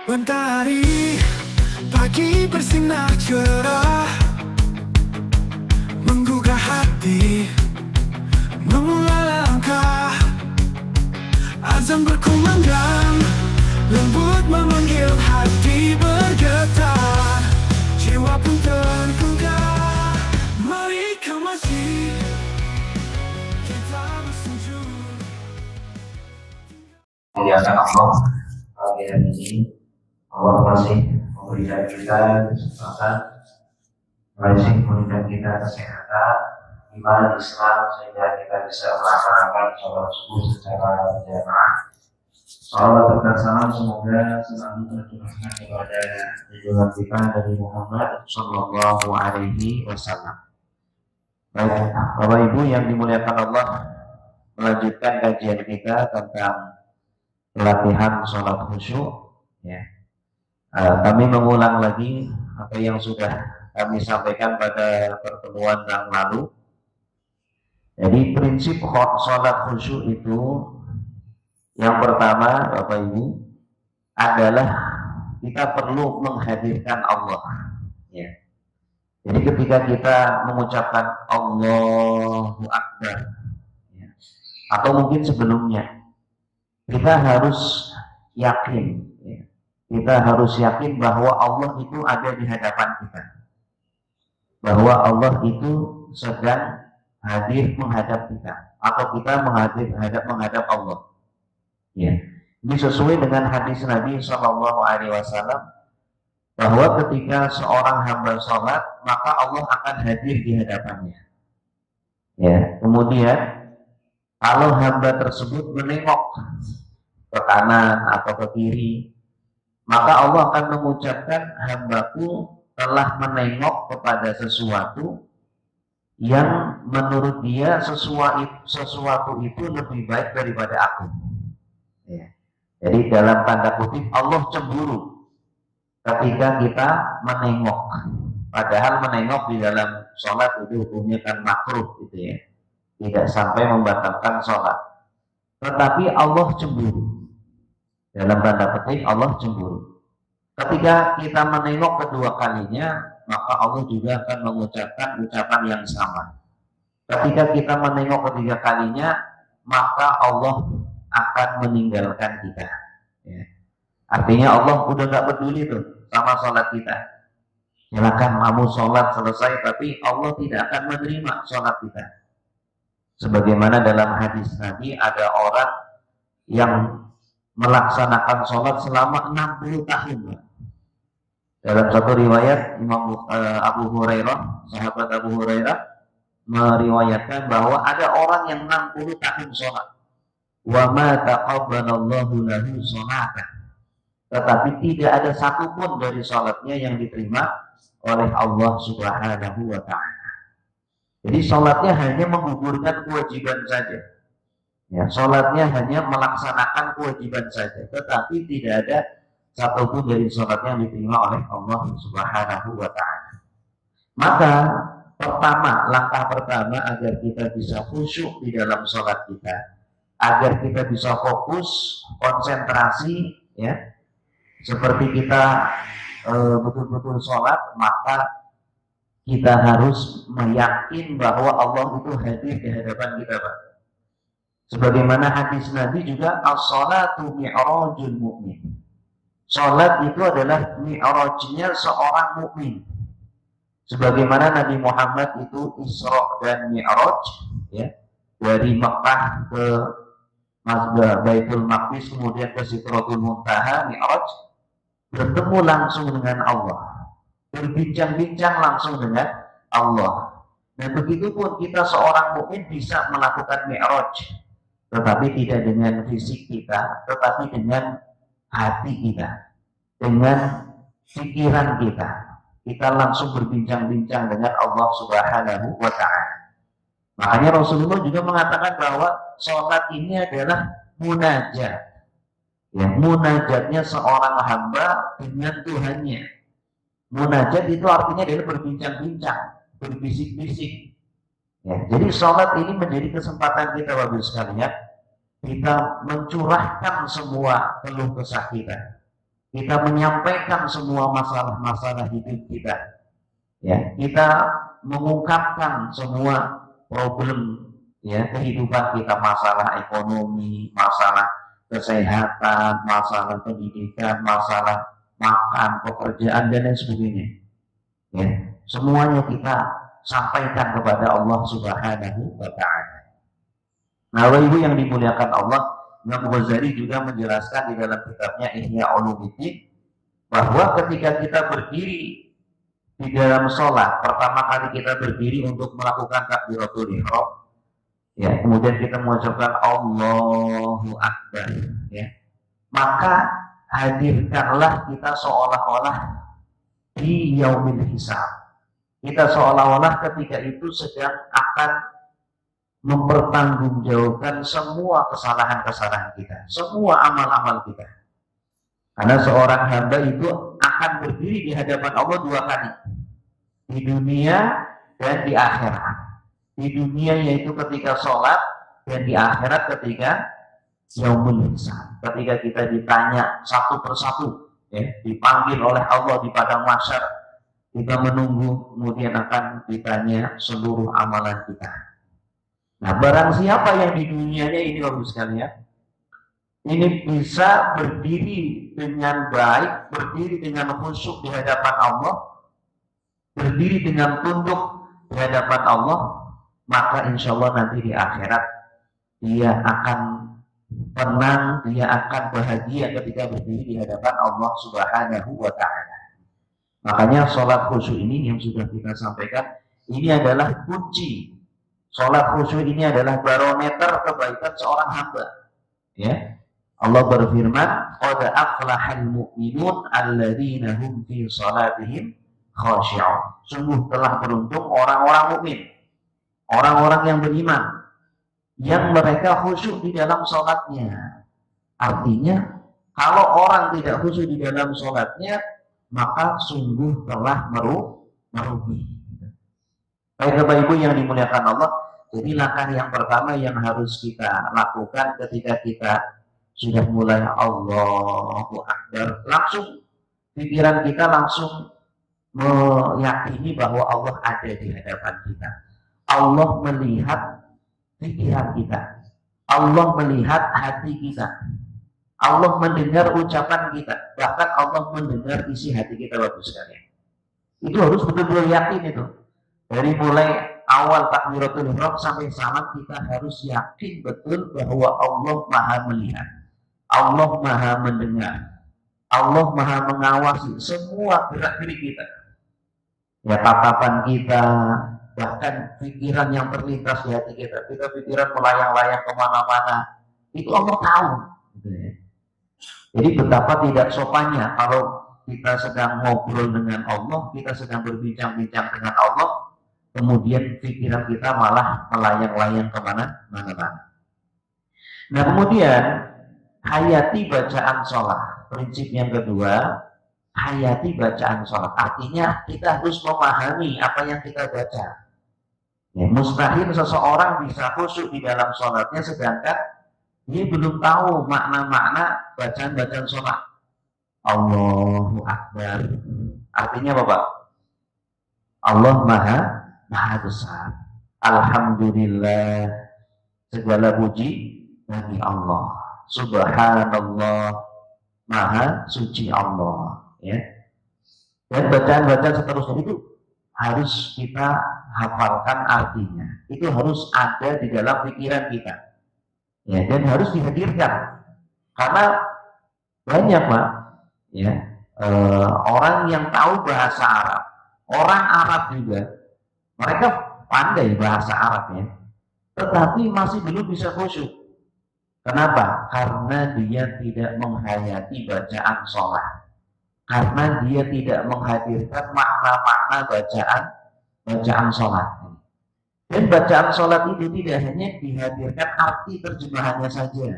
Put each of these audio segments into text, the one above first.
Mentari pagi bersinar cerah, menggugah hati, memulai langkah. Azan berkumandang, lembut memanggil hati bergetar, jiwa pun tergugah. Mari kemasi, kita bersujud. Muliakan Allah, pagi hari ini Allah masih memberikan kita kesempatan, masih memberikan kita kesehatan, iman Islam, sehingga kita bisa melaksanakan sholat subuh secara berjamaah. Salawat serta salam semoga selalu tercurahkan kepada junjungan kita Nabi Muhammad Sallallahu Alaihi Wasallam. Baik, Bapak Ibu yang dimuliakan Allah, melanjutkan kajian kita tentang pelatihan sholat khusyuk. Ya. Kami mengulang lagi apa yang sudah kami sampaikan pada pertemuan yang lalu. Jadi prinsip sholat khusyuk itu yang pertama, Bapak Ibu, adalah kita perlu menghadirkan Allah. Ya. Jadi ketika kita mengucapkan Allahu Akbar, ya, atau mungkin sebelumnya, kita harus yakin, ya, kita harus yakin bahwa Allah itu ada di hadapan kita, bahwa Allah itu sedang hadir menghadap kita, atau kita menghadap Allah. Ya, ini sesuai dengan hadis Nabi Shallallahu Alaihi Wasallam bahwa ketika seorang hamba sholat maka Allah akan hadir di hadapannya. Ya, kemudian kalau hamba tersebut menengok ke kanan atau ke kiri, maka Allah akan mengucapkan, hambaku telah menengok kepada sesuatu yang menurut dia sesuatu itu lebih baik daripada aku. Ya. Jadi dalam tanda kutip Allah cemburu ketika kita menengok. Padahal menengok di dalam sholat itu hukumnya kan makruh gitu ya, tidak sampai membatalkan sholat. Tetapi Allah cemburu. Dalam tanda petik Allah cemburu. Ketika kita menengok kedua kalinya, maka Allah juga akan mengucapkan ucapan yang sama. Ketika kita menengok ketiga kalinya, maka Allah akan meninggalkan kita. Ya. Artinya Allah udah gak peduli tuh sama sholat kita. Silakan kamu sholat selesai, tapi Allah tidak akan menerima sholat kita. Sebagaimana dalam hadis Nabi, ada orang yang melaksanakan sholat selama 60 tahun. Dalam satu riwayat Imam Abu Hurairah, sahabat Abu Hurairah meriwayatkan bahwa ada orang yang 60 tahun sholat, wa ma taqabbalallahu lahu sholatan, tetapi tidak ada satupun dari sholatnya yang diterima oleh Allah Subhanahu wa Ta'ala. Jadi sholatnya hanya menggugurkan kewajiban saja. Ya, sholatnya hanya melaksanakan kewajiban saja, tetapi tidak ada satupun dari sholatnya yang diterima oleh Allah Subhanahu wa Ta'ala. Maka langkah pertama agar kita bisa khusyuk di dalam sholat kita, agar kita bisa fokus, konsentrasi, ya, seperti kita betul-betul sholat, maka kita harus meyakin bahwa Allah itu hadir di hadapan kita, Pak. Sebagaimana hadis Nabi juga, as-sholatu mi'rajul mu'min. Sholat itu adalah mi'rajnya seorang mukmin. Sebagaimana Nabi Muhammad itu Isra dan Mi'raj, ya, dari Mekah ke Baitul Maqdis, kemudian ke Sidratul Muntaha, Mi'raj, bertemu langsung dengan Allah, berbincang-bincang langsung dengan Allah. Dan begitu pun kita seorang mukmin bisa melakukan Mi'raj, tetapi tidak dengan fisik kita, tetapi dengan hati kita, dengan pikiran kita. Kita langsung berbincang-bincang dengan Allah Subhanahu wa Ta'ala. Makanya Rasulullah juga mengatakan bahwa sholat ini adalah munajat. Ya, munajatnya seorang hamba dengan Tuhannya. Munajat itu artinya adalah berbincang-bincang, berbisik-bisik. Ya, jadi sholat ini menjadi kesempatan kita, Bapak sekalian, kita mencurahkan semua keluh kesah kita. kita menyampaikan semua masalah-masalah hidup kita, ya, kita mengungkapkan semua problem, ya, kehidupan kita, masalah ekonomi, masalah kesehatan, masalah pendidikan, masalah makan, pekerjaan, dan lain sebagainya, ya, semuanya kita sampaikan kepada Allah Subhanahu wa Ta'ala. Nah, Ibu yang dimuliakan Allah, Imam Ghazali juga menjelaskan di dalam kitabnya Ihya Ulumuddin bahwa ketika kita berdiri di dalam sholat, pertama kali kita berdiri untuk melakukan takbiratul ihram, ya, kemudian kita mengucapkan Allahu Akbar, ya, maka hadirkanlah kita seolah-olah di yaumil hisab. Kita seolah-olah ketika itu sedang akan mempertanggungjawabkan semua kesalahan-kesalahan kita, semua amal-amal kita. Karena seorang hamba itu akan berdiri di hadapan Allah 2 kali, di dunia dan di akhirat. Di dunia yaitu ketika sholat, dan di akhirat ketika yaumul hisab, ketika kita ditanya satu persatu, ya, dipanggil oleh Allah di padang mahsyar, kita menunggu, kemudian akan ditanya seluruh amalan kita. Nah, barang siapa yang di dunianya ini, Bapak sekalian, ini bisa berdiri dengan baik, berdiri dengan khusyuk di hadapan Allah, berdiri dengan tunduk di hadapan Allah, maka insya Allah nanti di akhirat dia akan tenang, dia akan bahagia ketika berdiri di hadapan Allah Subhanahu wa Ta'ala. Makanya sholat khusyuk ini yang sudah kita sampaikan, ini adalah kunci. Sholat khusyuk ini adalah barometer kebaikan seorang hamba, ya. Allah berfirman, qad aflahal mu'minun alladzina hum fi sholatihim khashi'un. Sungguh telah beruntung orang-orang mukmin, orang-orang yang beriman, yang mereka khusyuk di dalam sholatnya. Artinya, kalau orang tidak khusyuk di dalam sholatnya, maka sungguh telah merugi. Baik Bapak Ibu yang dimuliakan Allah, jadi langkah yang pertama yang harus kita lakukan ketika kita sudah mulai Allahu Akbar, langsung pikiran kita langsung meyakini bahwa Allah ada di hadapan kita. Allah melihat pikiran kita, Allah melihat hati kita, Allah mendengar ucapan kita, bahkan Allah mendengar isi hati kita, Bapak sekalian. Itu harus betul-betul yakin itu. Dari mulai awal takbiratul ihram sampai salam, kita harus yakin betul bahwa Allah Maha melihat, Allah Maha mendengar, Allah Maha mengawasi semua gerak-gerik kita, ya, tatapan kita, bahkan pikiran yang terlintas di hati kita. Kita pikiran melayang-layang kemana-mana, itu Allah tahu, gitu ya. Jadi betapa tidak sopannya kalau kita sedang ngobrol dengan Allah, kita sedang berbincang-bincang dengan Allah, kemudian pikiran kita malah melayang-layang kemana-mana. Nah, kemudian hayati bacaan sholat. Prinsip yang kedua, hayati bacaan sholat. Artinya kita harus memahami apa yang kita baca. Ya, mustahil seseorang bisa khusyuk di dalam sholatnya sedangkan dia belum tahu makna-makna bacaan-bacaan sholat. Allahu Akbar. Artinya apa, Pak? Allah Maha besar. Alhamdulillah. Segala puji bagi Allah. Subhanallah. Maha suci Allah. Ya. Dan bacaan-bacaan seterusnya itu harus kita hafalkan artinya. Itu harus ada di dalam pikiran kita. Ya, dan harus dihadirkan. Karena banyak, Pak, ya, orang yang tahu bahasa Arab, orang Arab juga, mereka pandai bahasa Arab, ya, tetapi masih belum bisa khusyuk. Kenapa? Karena dia tidak menghayati bacaan sholat, karena dia tidak menghadirkan makna-makna bacaan sholat. Dan bacaan sholat itu tidak hanya dihadirkan arti terjemahannya saja.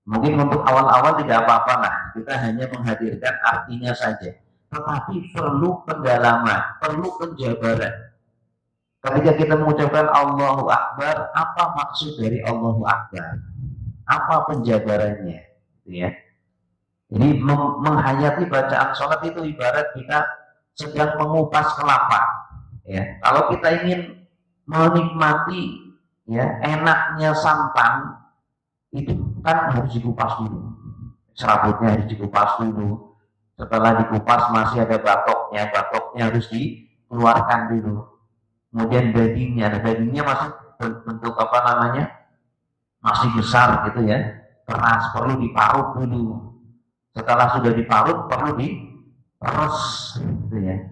Mungkin untuk awal-awal tidak apa-apa lah, kita hanya menghadirkan artinya saja. Tetapi perlu pendalaman, perlu penjabaran. Ketika kita mengucapkan Allahu Akbar, apa maksud dari Allahu Akbar? Apa penjabarannya? Ya. Jadi menghayati bacaan sholat itu ibarat kita sedang mengupas kelapa. Ya, kalau kita ingin menikmati ya enaknya santan itu kan harus dikupas dulu. Serabutnya harus dikupas dulu. Setelah dikupas masih ada batoknya harus dikeluarkan dulu. Kemudian dagingnya masih bentuk apa namanya, masih besar gitu ya, keras, perlu diparut dulu. Setelah sudah diparut perlu diperes gitu ya.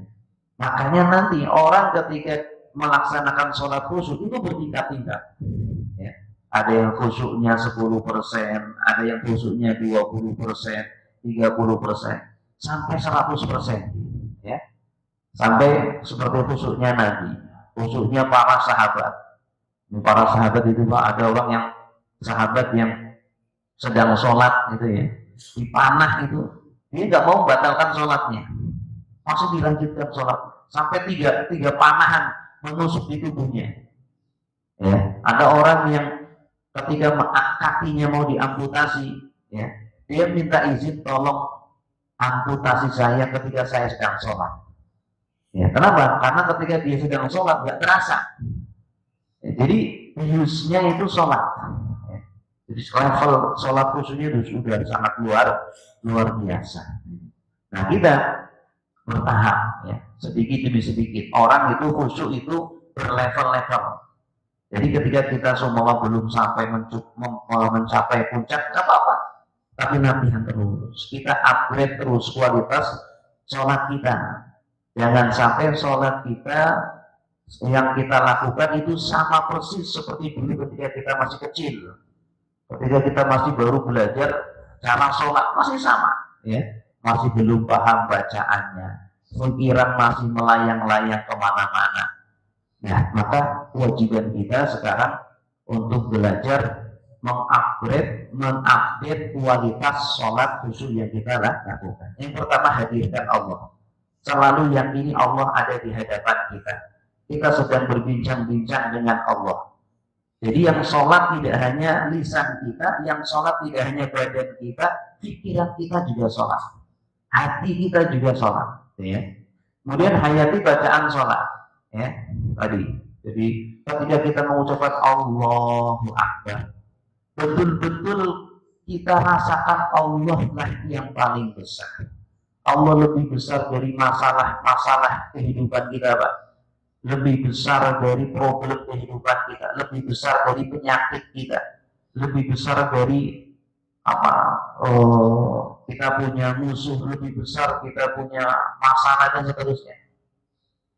Makanya nanti orang ketika melaksanakan sholat khusyuk itu bertingkat-tingkat ya. Ada yang khusyuknya 10%, ada yang khusyuknya 20%, 30%, sampai 100% ya. Sampai seperti khusyuknya Nabi, khusyuknya para sahabat. Para sahabat itu Pak, ada orang yang sahabat yang sedang sholat gitu ya, dipanah itu, dia nggak mau membatalkan sholatnya, masih dilanjutkan sholat sampai tiga panahan menusuk di tubuhnya. Ya, ada orang yang ketika kakinya mau diamputasi, ya, dia minta izin tolong amputasi saya ketika saya sedang sholat. Ya, kenapa? Karena ketika dia sedang sholat nggak terasa. Ya, jadi biusnya itu sholat. Ya, jadi level sholat khusyuknya sudah sangat luar biasa. Nah kita bertahap ya, sedikit demi sedikit. Orang itu khusyuk itu berlevel-level. Jadi ketika kita semua belum sampai mencapai puncak, nggak apa-apa. Tapi latihan terus. Kita upgrade terus kualitas sholat kita. Jangan sampai sholat kita yang kita lakukan itu sama persis seperti dulu ketika kita masih kecil. Ketika kita masih baru belajar cara sholat masih sama, ya, masih belum paham bacaannya, pikiran masih melayang-layang kemana-mana. Nah, maka kewajiban kita sekarang untuk belajar mengupdate kualitas sholat khusyuk yang kita lakukan. Yang pertama, hadirkan Allah. Selalu yakini Allah ada di hadapan kita. Kita sedang berbincang-bincang dengan Allah. Jadi yang sholat tidak hanya lisan kita, yang sholat tidak hanya badan kita, pikiran kita juga sholat, hati kita juga sholat. Ya. Kemudian hayati bacaan sholat. Ya, tadi. Jadi ketika kita mengucapkan Allahu Akbar, betul-betul kita rasakan Allah lah yang paling besar. Allah lebih besar dari masalah kehidupan kita, Pak. Lebih besar dari problem kehidupan kita, lebih besar dari penyakit kita, lebih besar dari kita punya musuh, lebih besar kita punya masalah dan seterusnya.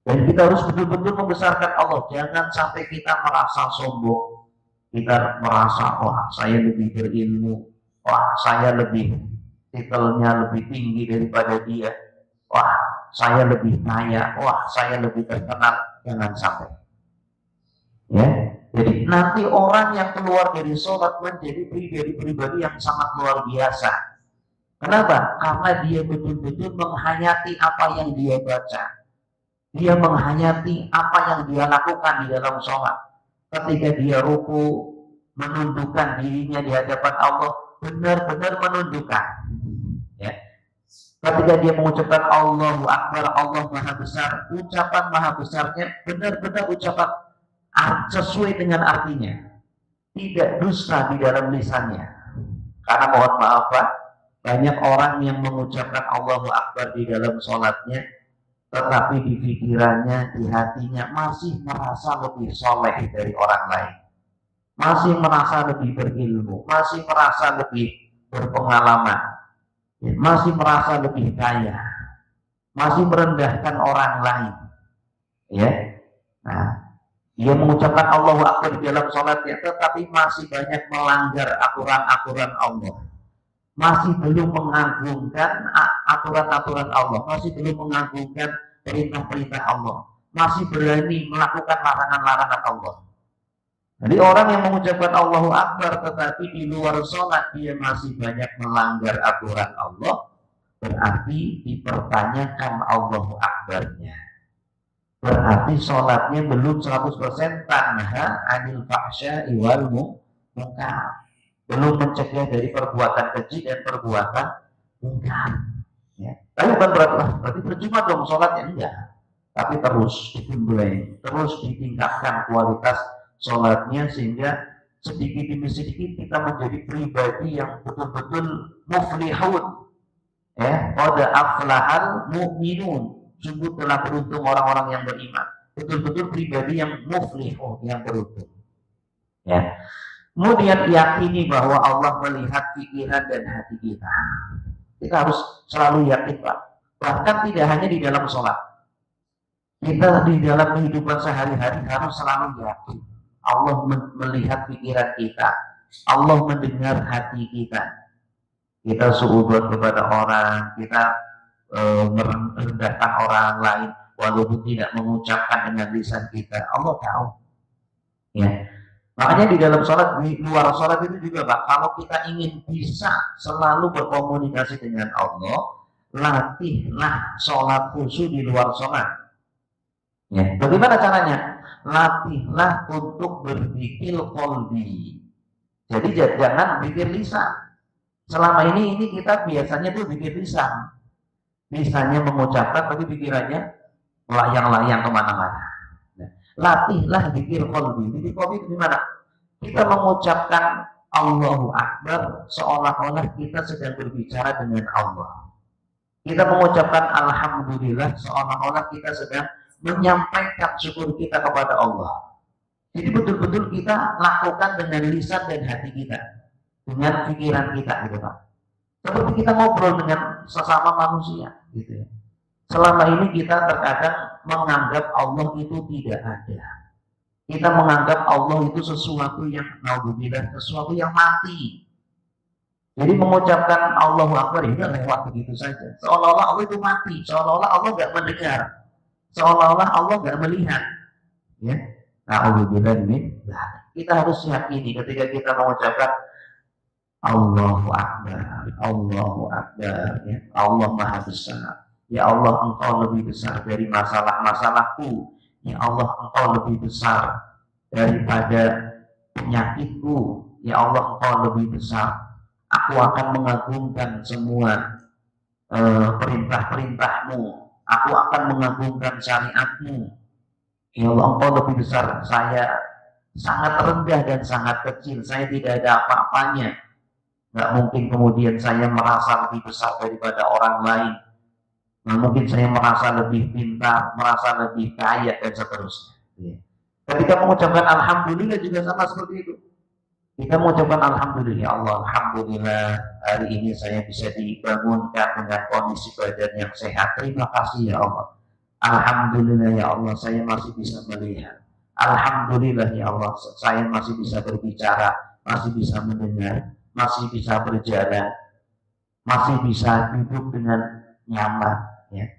Dan kita harus betul-betul membesarkan Allah. Jangan sampai kita merasa sombong, kita merasa wah saya lebih berilmu, wah saya lebih titelnya lebih tinggi daripada dia, wah saya lebih kaya, wah saya lebih terkenal. Jangan sampai. Ya, jadi nanti orang yang keluar dari sholat menjadi pribadi-pribadi yang sangat luar biasa. Kenapa? Karena dia betul-betul menghayati apa yang dia baca. Dia menghayati apa yang dia lakukan di dalam sholat. Ketika dia ruku, menundukkan dirinya di hadapan Allah, benar-benar menundukkan. Ya. Ketika dia mengucapkan Allahu Akbar, Allah Maha Besar, ucapan Maha Besarnya benar-benar ucapan sesuai dengan artinya, tidak dusta di dalam lisannya. Karena mohon maaf Pak, banyak orang yang mengucapkan Allahu Akbar di dalam sholatnya, tetapi di pikirannya, di hatinya masih merasa lebih soleh dari orang lain, masih merasa lebih berilmu, masih merasa lebih berpengalaman, masih merasa lebih kaya, masih merendahkan orang lain. Ya, nah, dia mengucapkan Allahu Akbar di dalam sholatnya, tetapi masih banyak melanggar aturan-aturan Allah, masih belum mengagungkan aturan-aturan Allah, masih belum mengagungkan perintah-perintah Allah, masih berani melakukan larangan-larangan Allah. Jadi orang yang mengucapkan Allahu Akbar tetapi di luar sholat dia masih banyak melanggar aturan Allah, berarti dipertanyakan Allahu Akbarnya. Berarti sholatnya belum 100% tanha anil fahsya'i wal munkar. Belum mencegah dari perbuatan keji dan perbuatan mungkar. Ya. Tapi bukan berarti percuma dong sholatnya, enggak. Tapi terus dimulai, terus ditingkatkan kualitas sholatnya sehingga sedikit demi sedikit kita menjadi pribadi yang betul-betul muflihun. Ya, qad aflahal mu'minun. Sungguh telah beruntung orang-orang yang beriman. Betul-betul pribadi yang muflihun, yang beruntung. Ya. Kemudian yakini bahwa Allah melihat pikiran dan hati kita. Kita harus selalu yakin, Pak. Bahkan tidak hanya di dalam sholat. Kita di dalam kehidupan sehari-hari harus selalu yakin. Allah melihat pikiran kita. Allah mendengar hati kita. Kita suudzon kepada orang, kita merendahkan orang lain, walaupun tidak mengucapkan dengan lisan kita. Allah tahu. Ya. Makanya di dalam sholat, di luar sholat itu juga, Pak, kalau kita ingin bisa selalu berkomunikasi dengan Allah, latihlah sholat khusyuk di luar sholat. Ya. Bagaimana caranya? Latihlah untuk berzikir qalbi. Jadi jangan pikir lisan. Selama ini kita biasanya tuh pikir lisan. Lisannya mengucapkan, tapi pikirannya melayang-layang kemana-mana. Latihlah zikir qalbi. Zikir qalbi itu gimana? Kita mengucapkan Allahu Akbar seolah-olah kita sedang berbicara dengan Allah. Kita mengucapkan Alhamdulillah seolah-olah kita sedang menyampaikan syukur kita kepada Allah. Jadi betul-betul kita lakukan dengan lisan dan hati kita, dengan pikiran kita, gitu Pak. Seperti kita ngobrol dengan sesama manusia, gitu ya. Selama ini kita terkadang menganggap Allah itu tidak ada. Kita menganggap Allah itu sesuatu yang naudzubillah, sesuatu yang mati. Jadi mengucapkan Allahu Akbar itu lewat begitu saja. Seolah-olah Allah itu mati, seolah-olah Allah nggak mendengar, seolah-olah Allah nggak melihat. Ya, naudzubillah ini. Kita harus yakini ketika kita mengucapkan Allahu Akbar, Allahu Akbar, ya, Allah Maha Besar. Ya Allah, Engkau lebih besar dari masalah-masalahku. Ya Allah, Engkau lebih besar daripada penyakitku. Ya Allah, Engkau lebih besar. Aku akan mengagungkan semua perintah-perintahmu. Aku akan mengagungkan syariatmu. Ya Allah, Engkau lebih besar. Saya sangat rendah dan sangat kecil. Saya tidak ada apa-apanya. Nggak mungkin kemudian saya merasa lebih besar daripada orang lain. Nah, mungkin saya merasa lebih pintar, merasa lebih kaya, dan seterusnya. Ya. Ketika mengucapkan Alhamdulillah juga sama seperti itu. Kita mengucapkan Alhamdulillah, ya Allah, Alhamdulillah hari ini saya bisa dibangunkan dengan kondisi badan yang sehat. Terima kasih ya Allah. Alhamdulillah ya Allah, saya masih bisa melihat. Alhamdulillah ya Allah, saya masih bisa berbicara, masih bisa mendengar, masih bisa berjalan, masih bisa duduk dengan nyaman. Ya.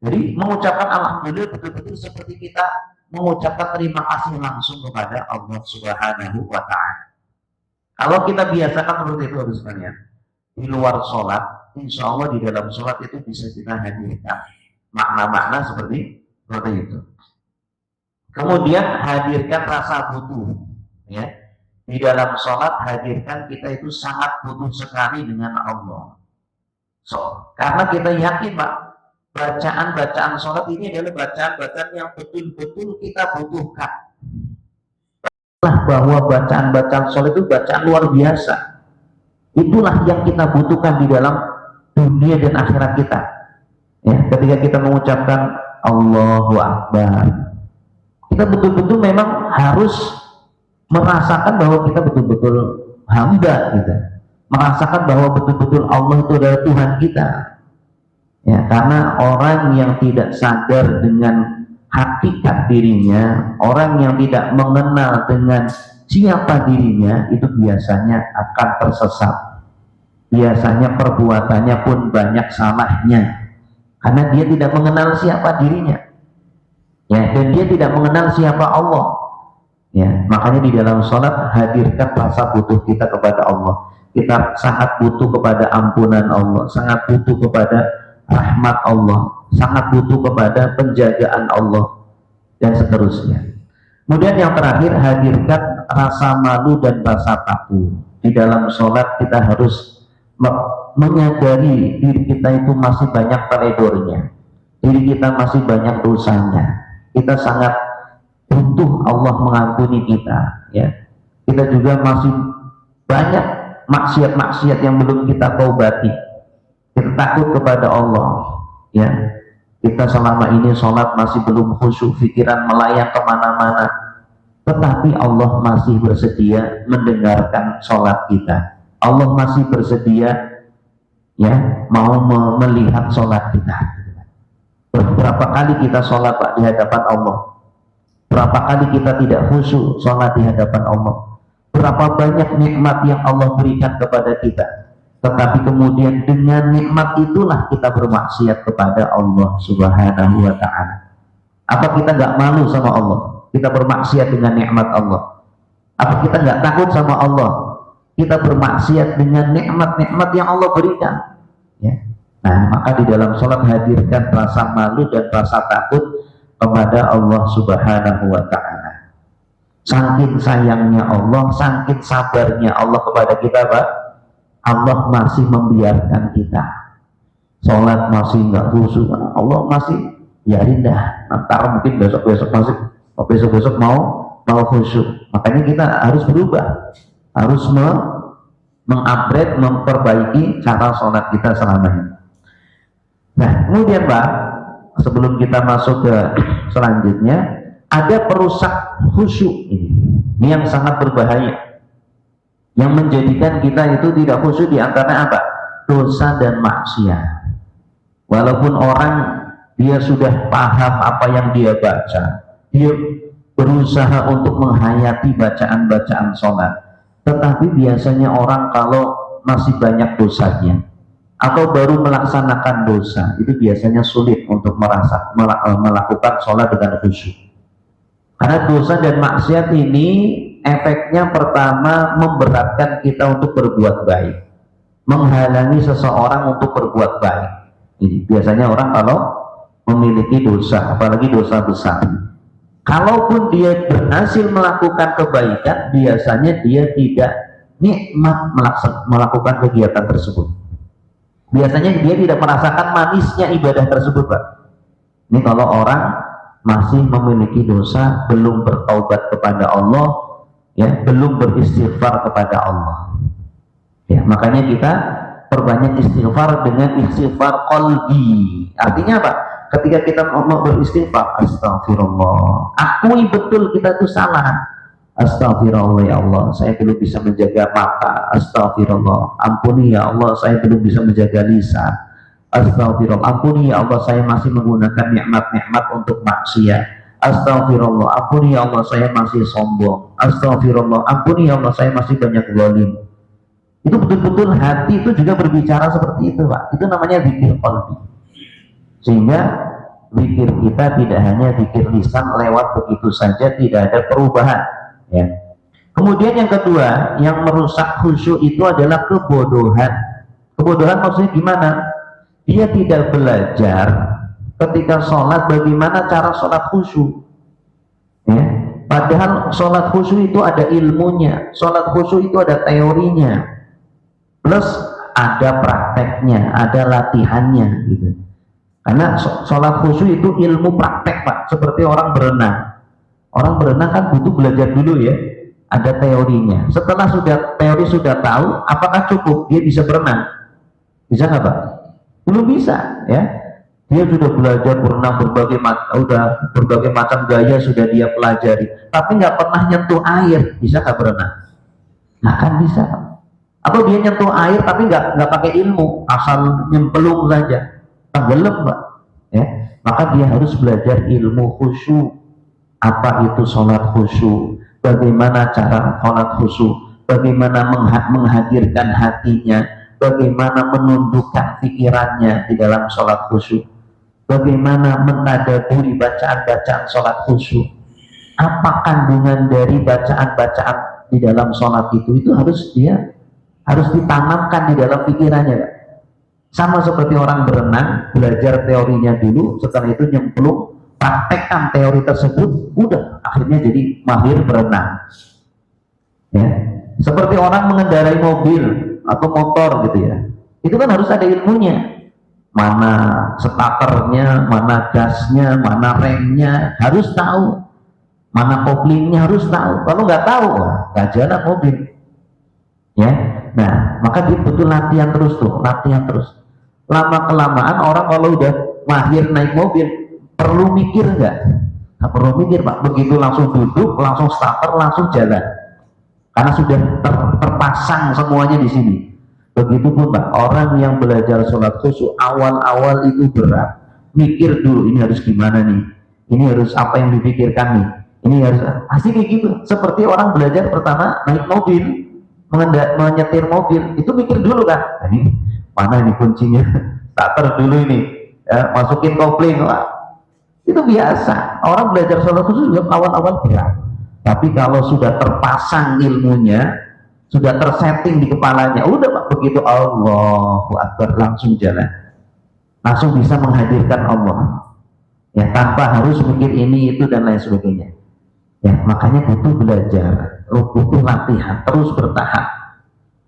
Jadi mengucapkan Alhamdulillah betul-betul seperti kita mengucapkan terima kasih langsung kepada Allah Subhanahu wa Ta'ala. Kalau kita biasakan seperti itu harusnya di luar sholat, insya Allah di dalam sholat itu bisa kita hadirkan makna-makna seperti itu. Kemudian hadirkan rasa butuh, ya. Di dalam sholat hadirkan kita itu sangat butuh sekali dengan Allah. Karena kita yakin, Pak, bacaan-bacaan sholat ini adalah bacaan-bacaan yang betul-betul kita butuhkan. Bahwa bacaan-bacaan sholat itu bacaan luar biasa. Itulah yang kita butuhkan di dalam dunia dan akhirat kita. Ya, ketika kita mengucapkan Allahu Akbar, kita betul-betul memang harus merasakan bahwa kita betul-betul hamba kita. Merasakan bahwa betul-betul Allah itu adalah Tuhan kita. Ya, karena orang yang tidak sadar dengan hakikat dirinya, orang yang tidak mengenal dengan siapa dirinya, itu biasanya akan tersesat. Biasanya perbuatannya pun banyak salahnya, karena dia tidak mengenal siapa dirinya. Ya, dan dia tidak mengenal siapa Allah. Ya, makanya di dalam sholat hadirkan rasa butuh kita kepada Allah. Kita sangat butuh kepada ampunan Allah, sangat butuh kepada rahmat Allah, sangat butuh kepada penjagaan Allah, dan seterusnya. Kemudian yang terakhir, hadirkan rasa malu dan rasa takut. Di dalam sholat kita harus menyadari diri kita itu masih banyak teledornya, diri kita masih banyak dosanya, kita sangat butuh Allah mengampuni kita, ya. Kita juga masih banyak maksiat-maksiat yang belum kita taubati. Kita takut kepada Allah, ya. Kita selama ini sholat masih belum khusyuk, pikiran melayang kemana-mana, tetapi Allah masih bersedia mendengarkan sholat kita. Allah masih bersedia, ya, mau melihat sholat kita. Berapa kali kita sholat, Pak, di hadapan Allah? Berapa kali kita tidak khusyuk sholat di hadapan Allah? Berapa banyak nikmat yang Allah berikan kepada kita, tetapi kemudian dengan nikmat itulah kita bermaksiat kepada Allah Subhanahu wa Ta'ala. Apa kita nggak malu sama Allah? Kita bermaksiat dengan nikmat Allah. Apa kita nggak takut sama Allah? Kita bermaksiat dengan nikmat-nikmat yang Allah berikan, ya. Nah, maka di dalam sholat hadirkan rasa malu dan rasa takut kepada Allah Subhanahu wa Ta'ala. Saking sayangnya Allah, saking sabarnya Allah kepada kita, Pak, Allah masih membiarkan kita sholat masih nggak khusyuk. Allah masih, ya dah, ntar mungkin besok-besok mau khusyuk. Makanya kita harus berubah, harus mengupgrade, memperbaiki cara sholat kita selama ini. Nah, kemudian, Pak, sebelum kita masuk ke selanjutnya, ada perusak khusyuk ini yang sangat berbahaya, yang menjadikan kita itu tidak khusyuk, di antaranya apa? Dosa dan maksiat. Walaupun orang dia sudah paham apa yang dia baca, dia berusaha untuk menghayati bacaan-bacaan sholat, tetapi biasanya orang kalau masih banyak dosanya atau baru melaksanakan dosa, itu biasanya sulit untuk melakukan sholat dengan khusyuk. Karena dosa dan maksiat ini efeknya pertama memberatkan kita untuk berbuat baik, menghalangi seseorang untuk berbuat baik. Ini biasanya orang kalau memiliki dosa, apalagi dosa besar, kalaupun dia berhasil melakukan kebaikan, biasanya dia tidak nikmat melakukan kegiatan tersebut. Biasanya dia tidak merasakan manisnya ibadah tersebut, Pak. Ini kalau orang masih memiliki dosa, belum bertaubat kepada Allah, ya, belum beristighfar kepada Allah. Ya, makanya kita perbanyak istighfar dengan istighfar qalbi. Artinya apa? Ketika kita mau beristighfar, astagfirullah, akui betul kita itu salah. Astagfirullah, ya Allah, saya belum bisa menjaga mata. Astagfirullah, ampuni ya Allah, saya belum bisa menjaga lisan. Astagfirullah, ampuni ya Allah, saya masih menggunakan nikmat-nikmat untuk maksiat. Astagfirullah, ampuni ya Allah, saya masih sombong. Astagfirullah, ampuni ya Allah, saya masih banyak zalim. Itu betul-betul hati itu juga berbicara seperti itu, Pak. Itu namanya zikir qalbi. Sehingga zikir kita tidak hanya zikir lisan lewat begitu saja, tidak ada perubahan, ya. Kemudian yang kedua, yang merusak khusyuk itu adalah kebodohan. Kebodohan maksudnya gimana? Dia tidak belajar ketika sholat bagaimana cara sholat khusyuk, ya. Padahal sholat khusyuk itu ada ilmunya, sholat khusyuk itu ada teorinya, plus ada prakteknya, ada latihannya, gitu. Karena sholat khusyuk itu ilmu praktek, Pak. Seperti orang berenang. Orang berenang kan butuh belajar dulu, ya. Ada teorinya. Setelah teori sudah tahu, apakah cukup dia bisa berenang? Bisa nggak, Pak? Belum bisa, ya. Dia sudah belajar berenang berbagai macam gaya sudah dia pelajari, tapi nggak pernah nyentuh air. Bisa nggak berenang? Nah, kan bisa. Atau dia nyentuh air tapi nggak pakai ilmu, asal nyemplung saja, tenggelam, Pak, ya. Maka dia harus belajar ilmu khusyuk. Apa itu sholat khusyuk? Bagaimana cara sholat khusyuk? Bagaimana menghadirkan hatinya? Bagaimana menundukkan pikirannya di dalam sholat khusyuk? Bagaimana menadaburi bacaan-bacaan sholat khusyuk? Apa kandungan dari bacaan-bacaan di dalam sholat itu harus ditanamkan di dalam pikirannya, Pak. Sama seperti orang berenang, belajar teorinya dulu, setelah itu nyemplung, praktekkan teori tersebut, udah akhirnya jadi mahir berenang, ya. Seperti orang mengendarai mobil atau motor, gitu ya. Itu kan harus ada ilmunya. Mana starternya, mana gasnya, mana remnya, harus tahu. Mana koplingnya harus tahu. Kalau nggak tahu, nggak jalan mobil. Ya, nah maka dia butuh latihan terus tuh, latihan terus. Lama kelamaan orang kalau udah mahir naik mobil, perlu mikir nggak? Nggak perlu mikir Pak. Begitu langsung duduk, langsung starter, langsung jalan. Karena sudah terpasang semuanya di sini. Begitupun Pak, orang yang belajar sholat khusyuk awal-awal itu berat. Mikir dulu, ini harus gimana nih? Ini harus apa yang dipikirkan nih? Ini harus asik kayak gitu. Seperti orang belajar pertama naik mobil, menyetir mobil, itu mikir dulu kan? Nah, ini mana ini kuncinya? Starter dulu ini, ya, masukin kopling. Wah, itu biasa. Orang belajar sholat khusyuk juga awal-awal berat. Tapi kalau sudah terpasang ilmunya, sudah tersetting di kepalanya, udah Pak, begitu Allahu Akbar langsung jalan, langsung bisa menghadirkan Allah, ya tanpa harus mikir ini itu dan lain sebagainya. Ya makanya butuh belajar, butuh latihan, terus bertahap,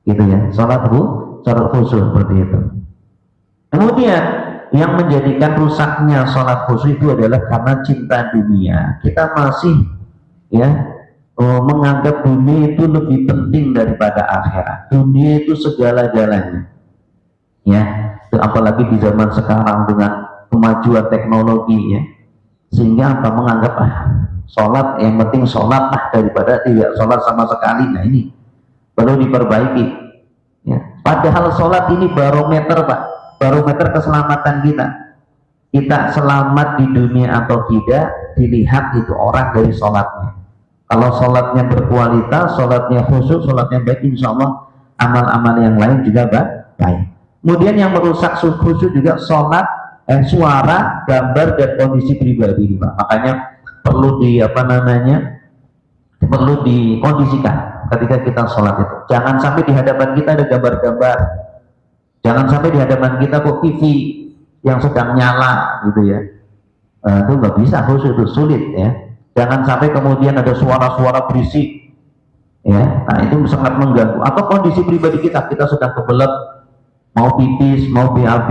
gitu ya. Sholat khusyuk seperti itu. Kemudian yang menjadikan rusaknya sholat khusyuk itu adalah karena cinta dunia. Kita masih menganggap dunia itu lebih penting daripada akhirat. Dunia itu segala-galanya, ya. Apalagi di zaman sekarang dengan kemajuan teknologi, ya, sehingga apa menganggap sholat yang penting sholat daripada tidak sholat sama sekali. Nah ini perlu diperbaiki, ya. Padahal sholat ini barometer Pak, barometer keselamatan kita. Kita selamat di dunia atau tidak dilihat itu orang dari sholatnya. Kalau sholatnya berkualitas, sholatnya khusyuk, sholatnya baik, insya Allah amal-amal yang lain juga baik. Kemudian yang merusak khusyuk juga sholat, suara, gambar, dan kondisi pribadi, Pak. Makanya perlu perlu dikondisikan ketika kita sholat itu. Jangan sampai di hadapan kita ada gambar-gambar, jangan sampai di hadapan kita kok TV yang sedang nyala, gitu ya. Itu nggak bisa khusyuk, itu sulit, ya. Jangan sampai kemudian ada suara-suara berisik, ya. Nah itu sangat mengganggu. Atau kondisi pribadi kita sedang kebelet, mau pipis, mau BAB,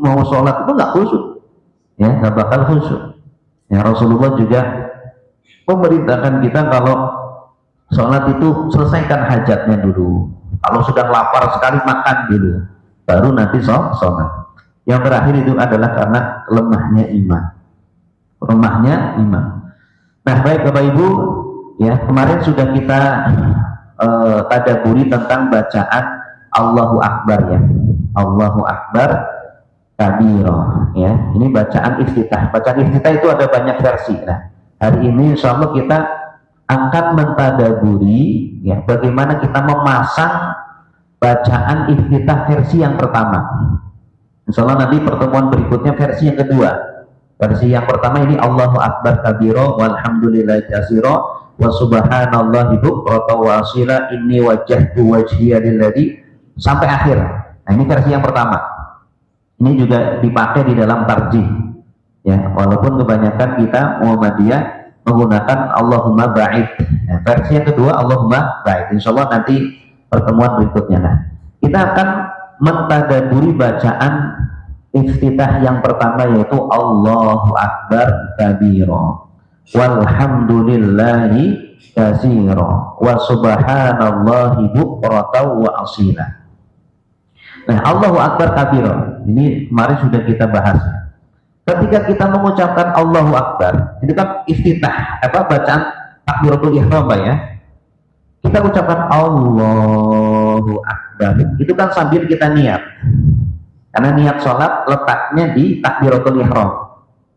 mau sholat, itu nggak khusyuk, ya, nggak bakal khusyuk. Ya, Rasulullah juga memerintahkan kita kalau sholat itu selesaikan hajatnya dulu. Kalau sudah lapar sekali makan dulu, baru nanti sholat. Yang terakhir itu adalah karena lemahnya iman. Nah baik Bapak Ibu, ya kemarin sudah kita tadaburi tentang bacaan Allahu Akbar, ya. Allahu Akbar kabira, ya. Ini bacaan iftitah. Bacaan iftitah itu ada banyak versi. Nah hari ini insya Allah kita akan mentadaburi, ya, bagaimana kita memasang bacaan iftitah versi yang pertama. Insya Allah nanti pertemuan berikutnya versi yang kedua. Versi yang pertama ini Allahu Akbar kabira walhamdulillahi katsira wa subhanallahi bukratan wa asila inni wajjahtu wajhiya lilladzi sampai akhir. Nah ini versi yang pertama. Ini juga dipakai di dalam tarjih, ya, walaupun kebanyakan kita Muhammadiyah menggunakan Allahumma ba'id. Nah, versi yang kedua Allahumma ba'id. Insya Allah nanti pertemuan berikutnya. Nah kita akan mentadaburi bacaan iftitah yang pertama, yaitu Allahu Akbar kabira walhamdulillahi katsira wa subhanallahi bukratan wa asila. Nah Allahu Akbar kabira ini kemarin sudah kita bahas. Ketika kita mengucapkan Allahu Akbar, itu kan iftitah, bacaan takbiratul ihram, ya. Kita ucapkan Allahu Akbar, itu kan sambil kita niat. Karena niat sholat letaknya di takbiratul ihram,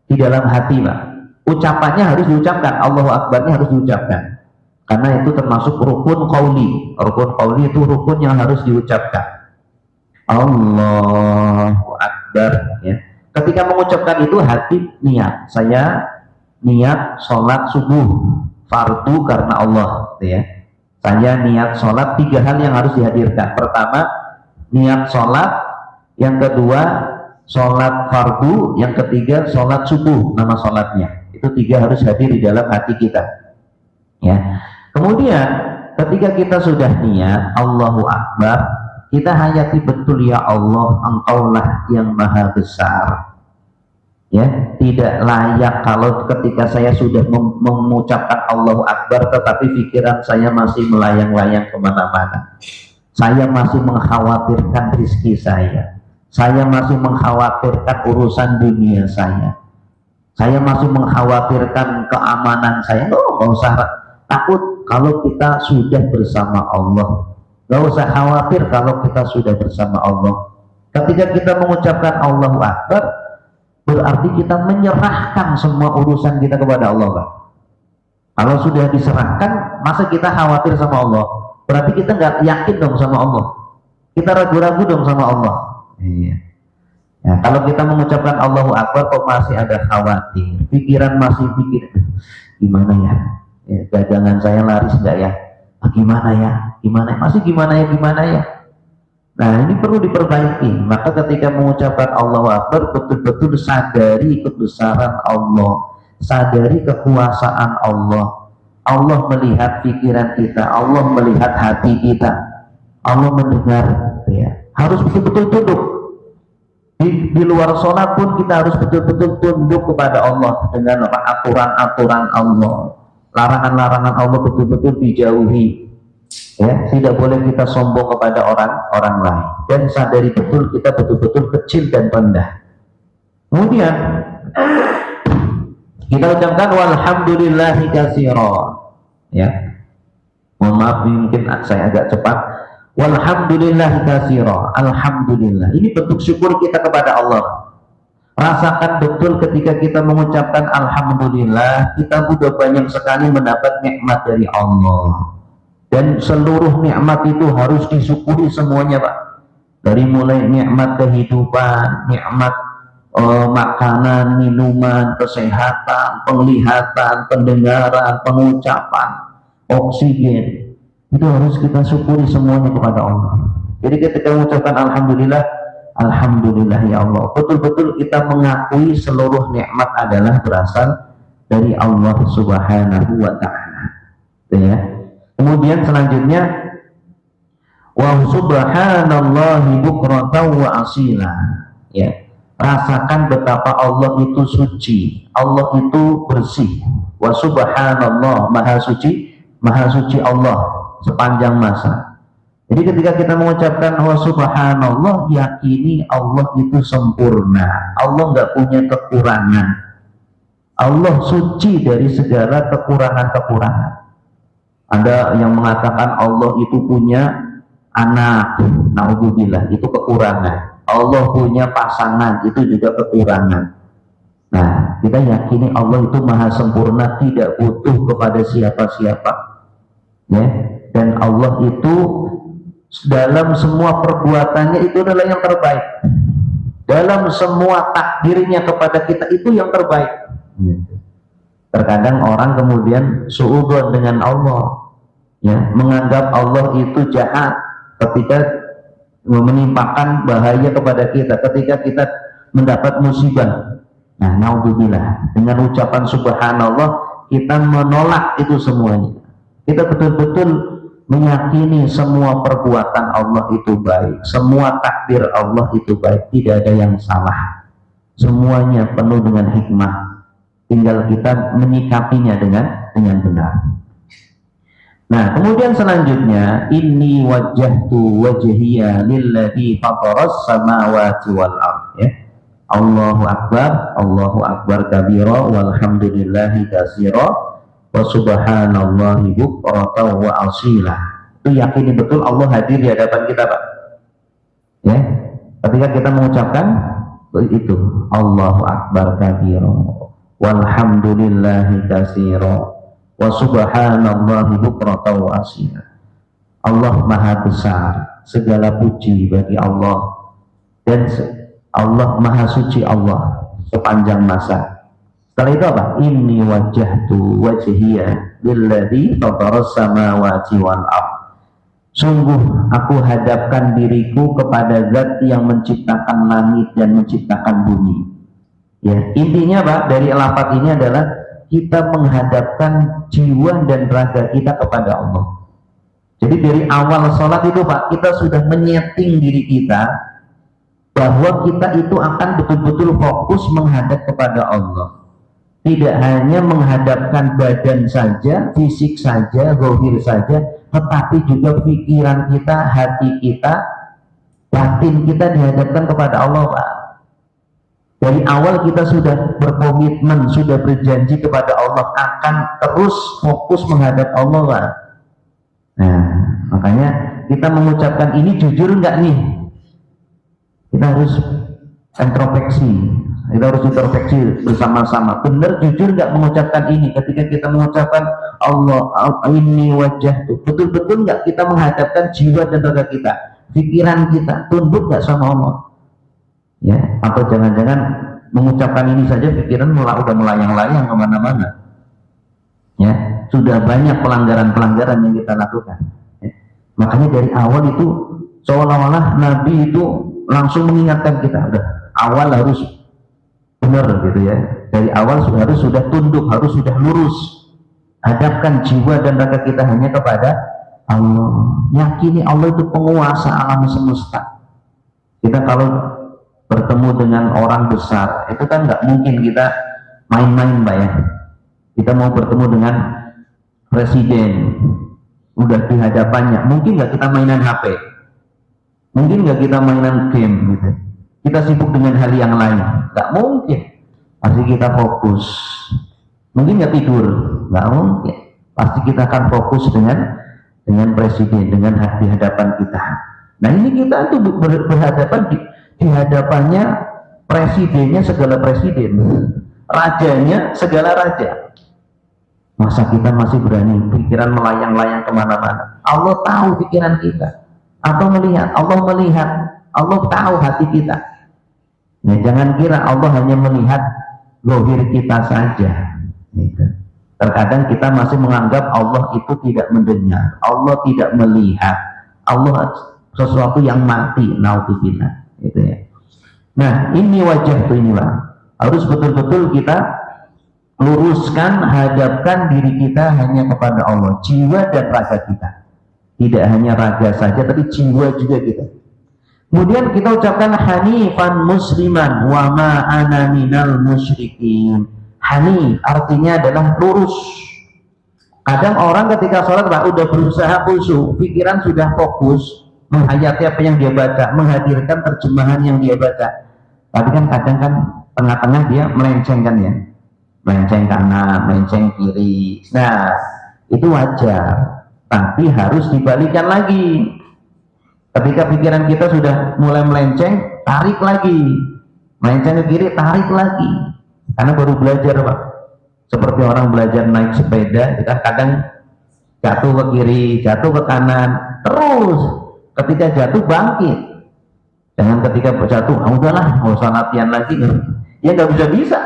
di dalam hati, Pak. Ucapannya harus diucapkan, Allahu Akbarnya harus diucapkan. Karena itu termasuk rukun qauli. Rukun qauli itu rukun yang harus diucapkan. Allahu Akbar, ya. Ketika mengucapkan itu hati niat, saya niat sholat subuh fardu karena Allah, ya. Saya niat sholat, 3 hal yang harus dihadirkan. Pertama, niat sholat. Yang kedua, sholat fardu. Yang ketiga, sholat subuh, nama sholatnya. Itu 3 harus hadir di dalam hati kita, ya. Kemudian ketika kita sudah niat Allahu Akbar, kita hayati betul, ya Allah, Engkaulah yang maha besar. Ya, tidak layak kalau ketika saya sudah mengucapkan Allahu Akbar tetapi pikiran saya masih melayang-layang kemana-mana. Saya masih mengkhawatirkan rezeki saya masih mengkhawatirkan urusan dunia saya masih mengkhawatirkan keamanan saya. Nggak usah takut kalau kita sudah bersama Allah, nggak usah khawatir kalau kita sudah bersama Allah. Ketika kita mengucapkan Allahu Akbar, berarti kita menyerahkan semua urusan kita kepada Allah, Pak. Kalau sudah diserahkan, masa kita khawatir sama Allah? Berarti kita nggak yakin dong sama Allah. Kita ragu-ragu dong sama Allah. Iya. Ya, kalau kita mengucapkan Allahu Akbar kok masih ada khawatir, pikiran masih pikir, gimana ya? Dagangan saya laris nggak ya? Gimana ya? Masih gimana ya? Nah, ini perlu diperbaiki. Maka ketika mengucapkan Allahu Akbar, betul-betul sadari kebesaran Allah, sadari kekuasaan Allah. Allah melihat pikiran kita, Allah melihat hati kita, Allah mendengar. Ya. Harus betul-betul tunduk. Di luar sholat pun kita harus betul-betul tunduk kepada Allah dengan aturan-aturan Allah, larangan-larangan Allah betul-betul dijauhi. Ya, tidak boleh kita sombong kepada orang lain, dan sadari betul kita betul-betul kecil dan rendah. Kemudian kita ucapkan walhamdulillahi katsira. Ya, mohon maaf mungkin saya agak cepat. Walhamdulillahi katsira. Alhamdulillah, ini bentuk syukur kita kepada Allah. Rasakan betul ketika kita mengucapkan alhamdulillah, kita sudah banyak sekali mendapat nikmat dari Allah. Dan seluruh nikmat itu harus disyukuri semuanya, Pak. Dari mulai nikmat kehidupan, nikmat makanan, minuman, kesehatan, penglihatan, pendengaran, pengucapan, oksigen. Itu harus kita syukuri semuanya kepada Allah. Jadi ketika mengucapkan alhamdulillah, alhamdulillah ya Allah, betul-betul kita mengakui seluruh nikmat adalah berasal dari Allah Subhanahu wa ta'ala. Ya. Kemudian selanjutnya wa subhanallahi bukratan wa asila. Ya, rasakan betapa Allah itu suci, Allah itu bersih. Wa subhanallah, maha suci Allah sepanjang masa. Jadi ketika kita mengucapkan wa subhanallah, yakini Allah itu sempurna, Allah nggak punya kekurangan, Allah suci dari segala kekurangan-kekurangan. Ada yang mengatakan Allah itu punya anak, naudzubillah, itu kekurangan. Allah punya pasangan, itu juga kekurangan. Nah, kita yakini Allah itu maha sempurna, tidak butuh kepada siapa-siapa. Ya, dan Allah itu dalam semua perbuatannya itu adalah yang terbaik. Dalam semua takdirnya kepada kita itu yang terbaik. Terkadang orang kemudian suudzon dengan Allah, ya, menganggap Allah itu jahat ketika menimpakan bahaya kepada kita, ketika kita mendapat musibah. Nah, naudzubillah, dengan ucapan subhanallah kita menolak itu semuanya. Kita betul-betul meyakini semua perbuatan Allah itu baik, semua takdir Allah itu baik, tidak ada yang salah, semuanya penuh dengan hikmah. Tinggal kita menyikapinya dengan benar. Nah, kemudian selanjutnya inni wajjahtu wajhiya lilladzi fataras samawati wal ardh. Ya. Allahu akbar kabira walhamdulillahi katsira wa subhanallahi bukratan wa asila. Itu yakini betul Allah hadir di hadapan kita, Pak. Ya. Ketika kita mengucapkan itu Allahu akbar kabira walhamdulillahi katsira wa subhanallahi bukratan wa asila. Allah maha besar, segala puji bagi Allah, dan Allah maha suci Allah sepanjang masa. Setelah itu apa? Inni wajjahtu wajhiya lilladzi fataras samawati wal ardh. Sungguh aku hadapkan diriku kepada Zat yang menciptakan langit dan menciptakan bumi. Ya, intinya Pak dari lafaz ini adalah kita menghadapkan jiwa dan raga kita kepada Allah. Jadi dari awal sholat itu Pak, kita sudah menyeting diri kita bahwa kita itu akan betul-betul fokus menghadap kepada Allah. Tidak hanya menghadapkan badan saja, fisik saja, zahir saja, tetapi juga pikiran kita, hati kita, batin kita dihadapkan kepada Allah Pak. Dari awal kita sudah berkomitmen, sudah berjanji kepada Allah akan terus fokus menghadap Allah Pak. Nah, makanya kita mengucapkan ini jujur enggak nih? Kita harus introspeksi, kita harus introspeksi bersama-sama. Benar jujur nggak mengucapkan ini? Ketika kita mengucapkan Allah ini wajah tuh, betul-betul nggak kita menghadapkan jiwa dan raga kita, pikiran kita tunduk nggak sama Allah? Ya, atau jangan-jangan mengucapkan ini saja pikiran udah melayang-layang kemana-mana. Ya, sudah banyak pelanggaran-pelanggaran yang kita lakukan. Ya. Makanya dari awal itu seolah-olah Nabi itu langsung mengingatkan kita, udah awal harus benar gitu ya, dari awal harus sudah tunduk, harus sudah lurus, hadapkan jiwa dan raga kita hanya kepada Allah, yakini Allah itu penguasa alam semesta. Kita kalau bertemu dengan orang besar itu kan nggak mungkin kita main-main Pak ya. Kita mau bertemu dengan presiden, udah di hadapannya, mungkin nggak kita mainan HP, mungkin nggak kita mainan game gitu, kita sibuk dengan hal yang lain, nggak mungkin. Pasti kita fokus. Mungkin nggak tidur, nggak mungkin. Pasti kita akan fokus dengan presiden, dengan di hadapan kita. Nah ini kita tuh berhadapan di hadapannya presidennya segala presiden, rajanya segala raja. Masa kita masih berani pikiran melayang-layang kemana-mana? Allah tahu pikiran kita. Atau melihat, Allah melihat, Allah tahu hati kita. Ya, jangan kira Allah hanya melihat zahir kita saja. Gitu. Terkadang kita masih menganggap Allah itu tidak mendengar, Allah tidak melihat, Allah sesuatu yang mati, naudzubillah. Gitu ya. Nah ini wajah tuh inilah harus betul-betul kita luruskan, hadapkan diri kita hanya kepada Allah, jiwa dan raga kita. Tidak hanya raga saja, tapi jiwa juga kita. Kemudian kita ucapkan hanifan musliman wa ma ana minal musyrikin. Hanif artinya adalah lurus. Kadang orang ketika sholat udah berusaha khusyuk, pikiran sudah fokus menghayati apa yang dia baca, menghadirkan terjemahan yang dia baca. Tapi kan kadang kan tengah-tengah dia melenceng kan ya, melenceng kanan, melenceng kiri. Nah itu wajar. Tapi harus dibalikan lagi. Ketika pikiran kita sudah mulai melenceng, tarik lagi. Melenceng ke kiri, tarik lagi. Karena baru belajar Pak. Seperti orang belajar naik sepeda, kita kadang jatuh ke kiri, jatuh ke kanan. Terus ketika jatuh bangkit. Jangan ketika jatuh, udahlah, nggak usah latihan lagi. Ya nggak bisa.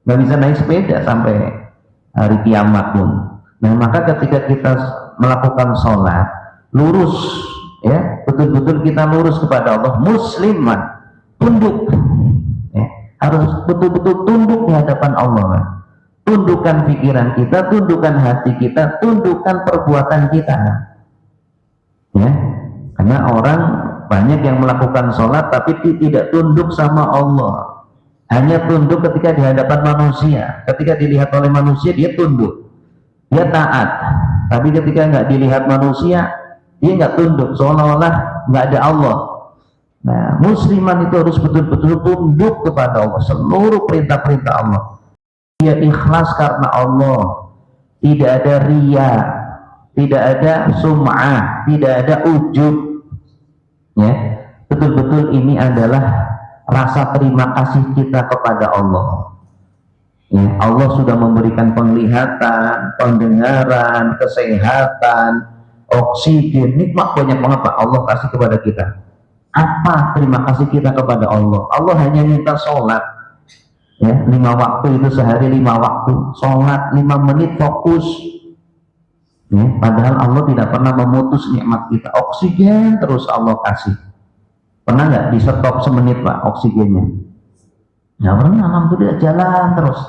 Nggak bisa naik sepeda sampai hari kiamat pun. Nah maka ketika kita melakukan sholat lurus ya, betul-betul kita lurus kepada Allah, musliman, tunduk ya, harus betul-betul tunduk di hadapan Allah. Tundukkan pikiran kita, tundukkan hati kita, tundukkan perbuatan kita ya. Karena orang banyak yang melakukan sholat tapi tidak tunduk sama Allah, hanya tunduk ketika di hadapan manusia. Ketika dilihat oleh manusia dia tunduk, dia taat. Tapi ketika nggak dilihat manusia, dia nggak tunduk, seolah-olah nggak ada Allah. Nah, musliman itu harus betul-betul tunduk kepada Allah, seluruh perintah-perintah Allah. Dia ikhlas karena Allah, tidak ada riya, tidak ada sum'ah, tidak ada ujub. Ya, betul-betul ini adalah rasa terima kasih kita kepada Allah. Ya, Allah sudah memberikan penglihatan, pendengaran, kesehatan, oksigen, nikmat banyak banget Pak Allah kasih kepada kita. Apa terima kasih kita kepada Allah? Allah hanya minta sholat ya, 5 waktu itu sehari 5 waktu, sholat 5 menit fokus ya, padahal Allah tidak pernah memutus nikmat kita. Oksigen terus Allah kasih. Pernah nggak di stop semenit Pak oksigennya? Nggak pernah, alhamdulillah jalan terus.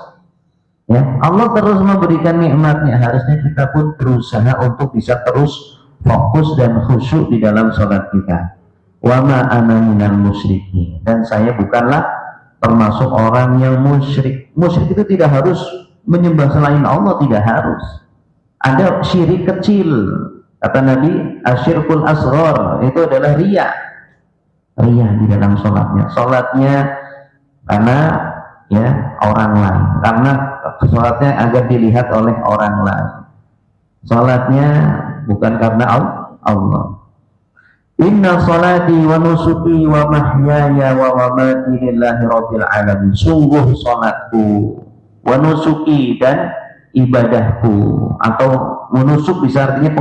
Ya, Allah terus memberikan nikmatnya. Harusnya kita pun berusaha untuk bisa terus fokus dan khusyuk di dalam sholat kita. Wa ma ana minal musyrikin, dan saya bukanlah termasuk orang yang musyrik. Musyrik itu tidak harus menyembah selain Allah, tidak harus. Ada syirik kecil, kata Nabi, asyirkul asghar, itu adalah riya di dalam sholatnya karena ya orang lain, karena sholatnya agar dilihat oleh orang lain, sholatnya bukan karena Allah. Inna salati wa nusuki wa mahyaya wa mamati lillahi rabbil alamin. Sungguh salatku, wa nusuki, dan ibadahku, atau menusuk bisa artinya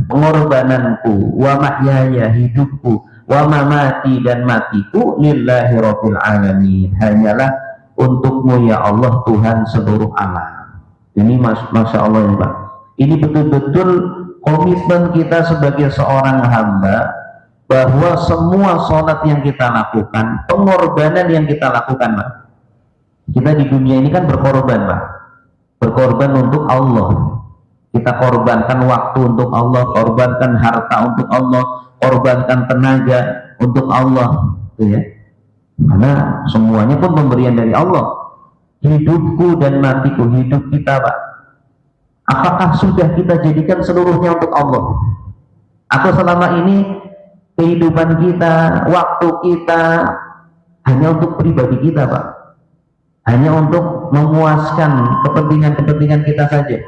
pengorbananku, wa mahyaya, hidupku, wa mamati, dan matiku, lillahi rabbil alamin, hanyalah untukmu ya Allah, Tuhan seluruh alam. Ini Masya Allah ya Pak, ini betul-betul komitmen kita sebagai seorang hamba, bahwa semua sholat yang kita lakukan, pengorbanan yang kita lakukan Pak. Kita di dunia ini kan berkorban Pak, berkorban untuk Allah. Kita korbankan waktu untuk Allah, korbankan harta untuk Allah, korbankan tenaga untuk Allah, ya. Karena semuanya pun pemberian dari Allah. Hidupku dan matiku, hidup kita Pak, apakah sudah kita jadikan seluruhnya untuk Allah? Atau selama ini kehidupan kita, waktu kita hanya untuk pribadi kita Pak, hanya untuk memuaskan kepentingan-kepentingan kita saja?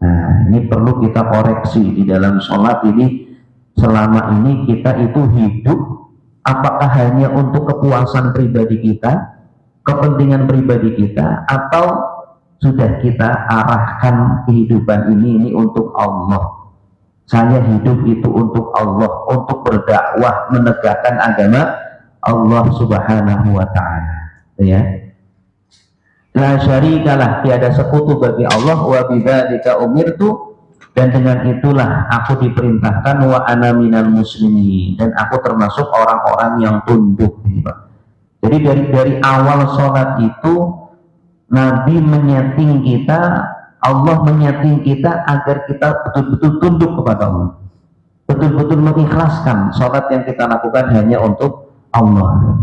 Nah, ini perlu kita koreksi di dalam sholat ini. Selama ini kita itu hidup, apakah hanya untuk kepuasan pribadi kita, kepentingan pribadi kita, atau sudah kita arahkan kehidupan ini untuk Allah? Saya hidup itu untuk Allah, untuk berdakwah, menegakkan agama Allah Subhanahu wa ta'ala, ya. La syarikalah, tiada sekutu bagi Allah, wa bidzalika umirtu, dan dengan itulah aku diperintahkan, wa ana minal muslimin, dan aku termasuk orang-orang yang tunduk. Jadi dari awal sholat itu Nabi menyeting kita, Allah menyeting kita agar kita betul-betul tunduk kepada Allah, betul-betul mengikhlaskan sholat yang kita lakukan hanya untuk Allah,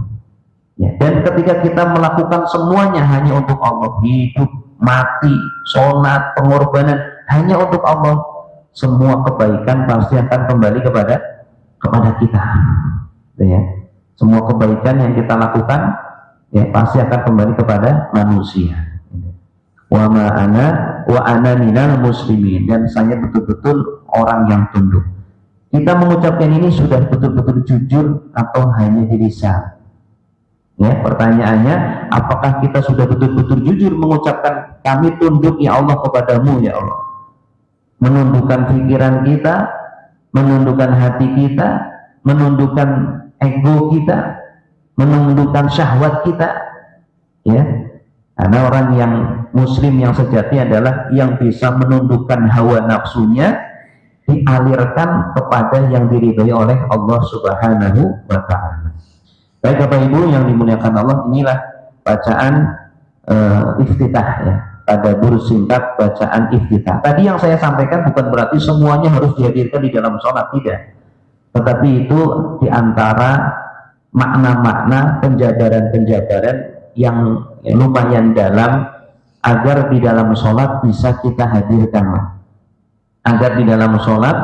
ya. Dan ketika kita melakukan semuanya hanya untuk Allah, hidup, mati, sholat, pengorbanan hanya untuk Allah, semua kebaikan pasti akan kembali kepada kita, ya. Semua kebaikan yang kita lakukan ya pasti akan kembali kepada manusia. Wa ana minal muslimin, dan saya betul-betul orang yang tunduk. Kita mengucapkan ini sudah betul-betul jujur atau hanya di lisan? Ya, pertanyaannya, apakah kita sudah betul-betul jujur mengucapkan kami tunduk ya Allah kepadamu ya Allah? Menundukkan pikiran kita, menundukkan hati kita, menundukkan ego kita, menundukkan syahwat kita, ya. Karena orang yang muslim yang sejati adalah yang bisa menundukkan hawa nafsunya, dialirkan kepada yang diridhoi oleh Allah Subhanahu wa ta'ala. Baik Bapak Ibu yang dimuliakan Allah, inilah bacaan iftitah, ya. Tadabbur singkat bacaan iftitah. Tadi yang saya sampaikan bukan berarti semuanya harus dihadirkan di dalam sholat, tidak. Tetapi itu diantara makna-makna penjabaran-penjabaran yang lumayan dalam agar di dalam sholat bisa kita hadirkan, agar di dalam sholat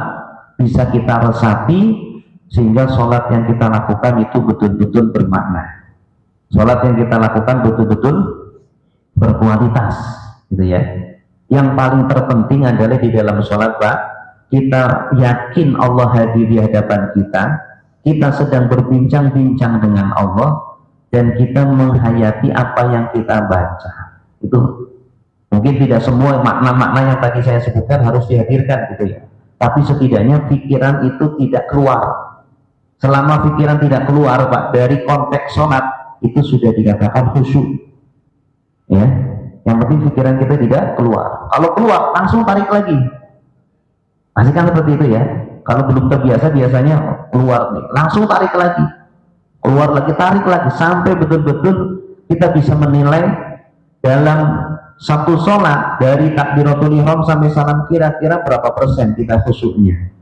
bisa kita resapi, sehingga sholat yang kita lakukan itu betul-betul bermakna, sholat yang kita lakukan betul-betul berkualitas, gitu ya. Yang paling terpenting adalah di dalam sholat Pak, kita yakin Allah hadir di hadapan kita sedang berbincang-bincang dengan Allah, dan kita menghayati apa yang kita baca. Itu mungkin tidak semua makna-makna yang tadi saya sebutkan harus dihadirkan, gitu ya. Tapi setidaknya pikiran itu tidak keluar. Selama pikiran tidak keluar Pak dari konteks sholat, itu sudah dikatakan khusyuk, ya. Yang penting pikiran kita tidak keluar. Kalau keluar langsung tarik lagi. Pasti kan seperti itu ya. Kalau belum terbiasa biasanya keluar nih, langsung tarik lagi, keluar lagi, tarik lagi, sampai betul-betul kita bisa menilai dalam satu sholat dari takbiratul ihram sampai salam kira-kira berapa persen kita khusyuknya.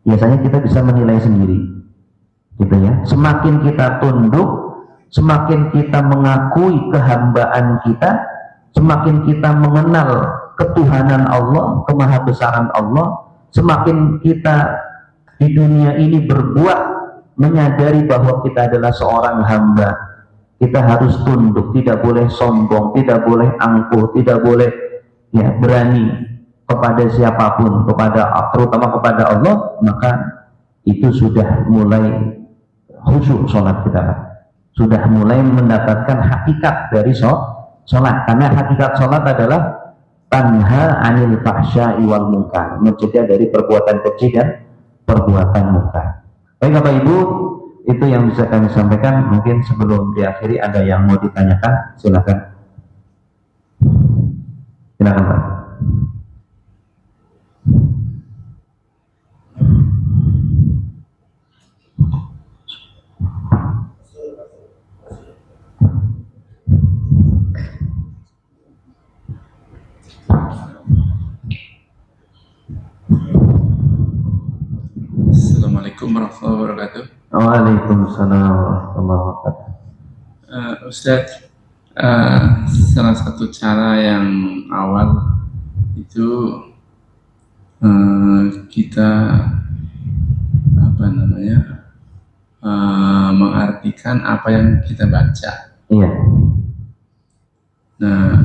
biasanya kita bisa menilai sendiri, gitu ya. Semakin kita tunduk, semakin kita mengakui kehambaan kita, semakin kita mengenal ketuhanan Allah, kemahabesaran Allah, semakin kita di dunia ini berbuat menyadari bahwa kita adalah seorang hamba. Kita harus tunduk, tidak boleh sombong, tidak boleh angkuh, tidak boleh ya berani kepada siapapun, terutama kepada Allah. Maka itu sudah mulai khusyuk sholat kita, sudah mulai mendapatkan hakikat dari sholat. Karena hakikat sholat adalah tanha anil fahsya'i wal munkar, mencegah dari perbuatan keji dan perbuatan munkar. Baik Bapak Ibu, itu yang bisa kami sampaikan. Mungkin sebelum diakhiri ada yang mau ditanyakan, silakan. Silakan Pak. Assalamualaikum warahmatullahi wabarakatuh. Waalaikumsalam warahmatullahi wabarakatuh. Ustadz, salah satu cara yang awal itu kita mengartikan apa yang kita baca. Iya. Nah,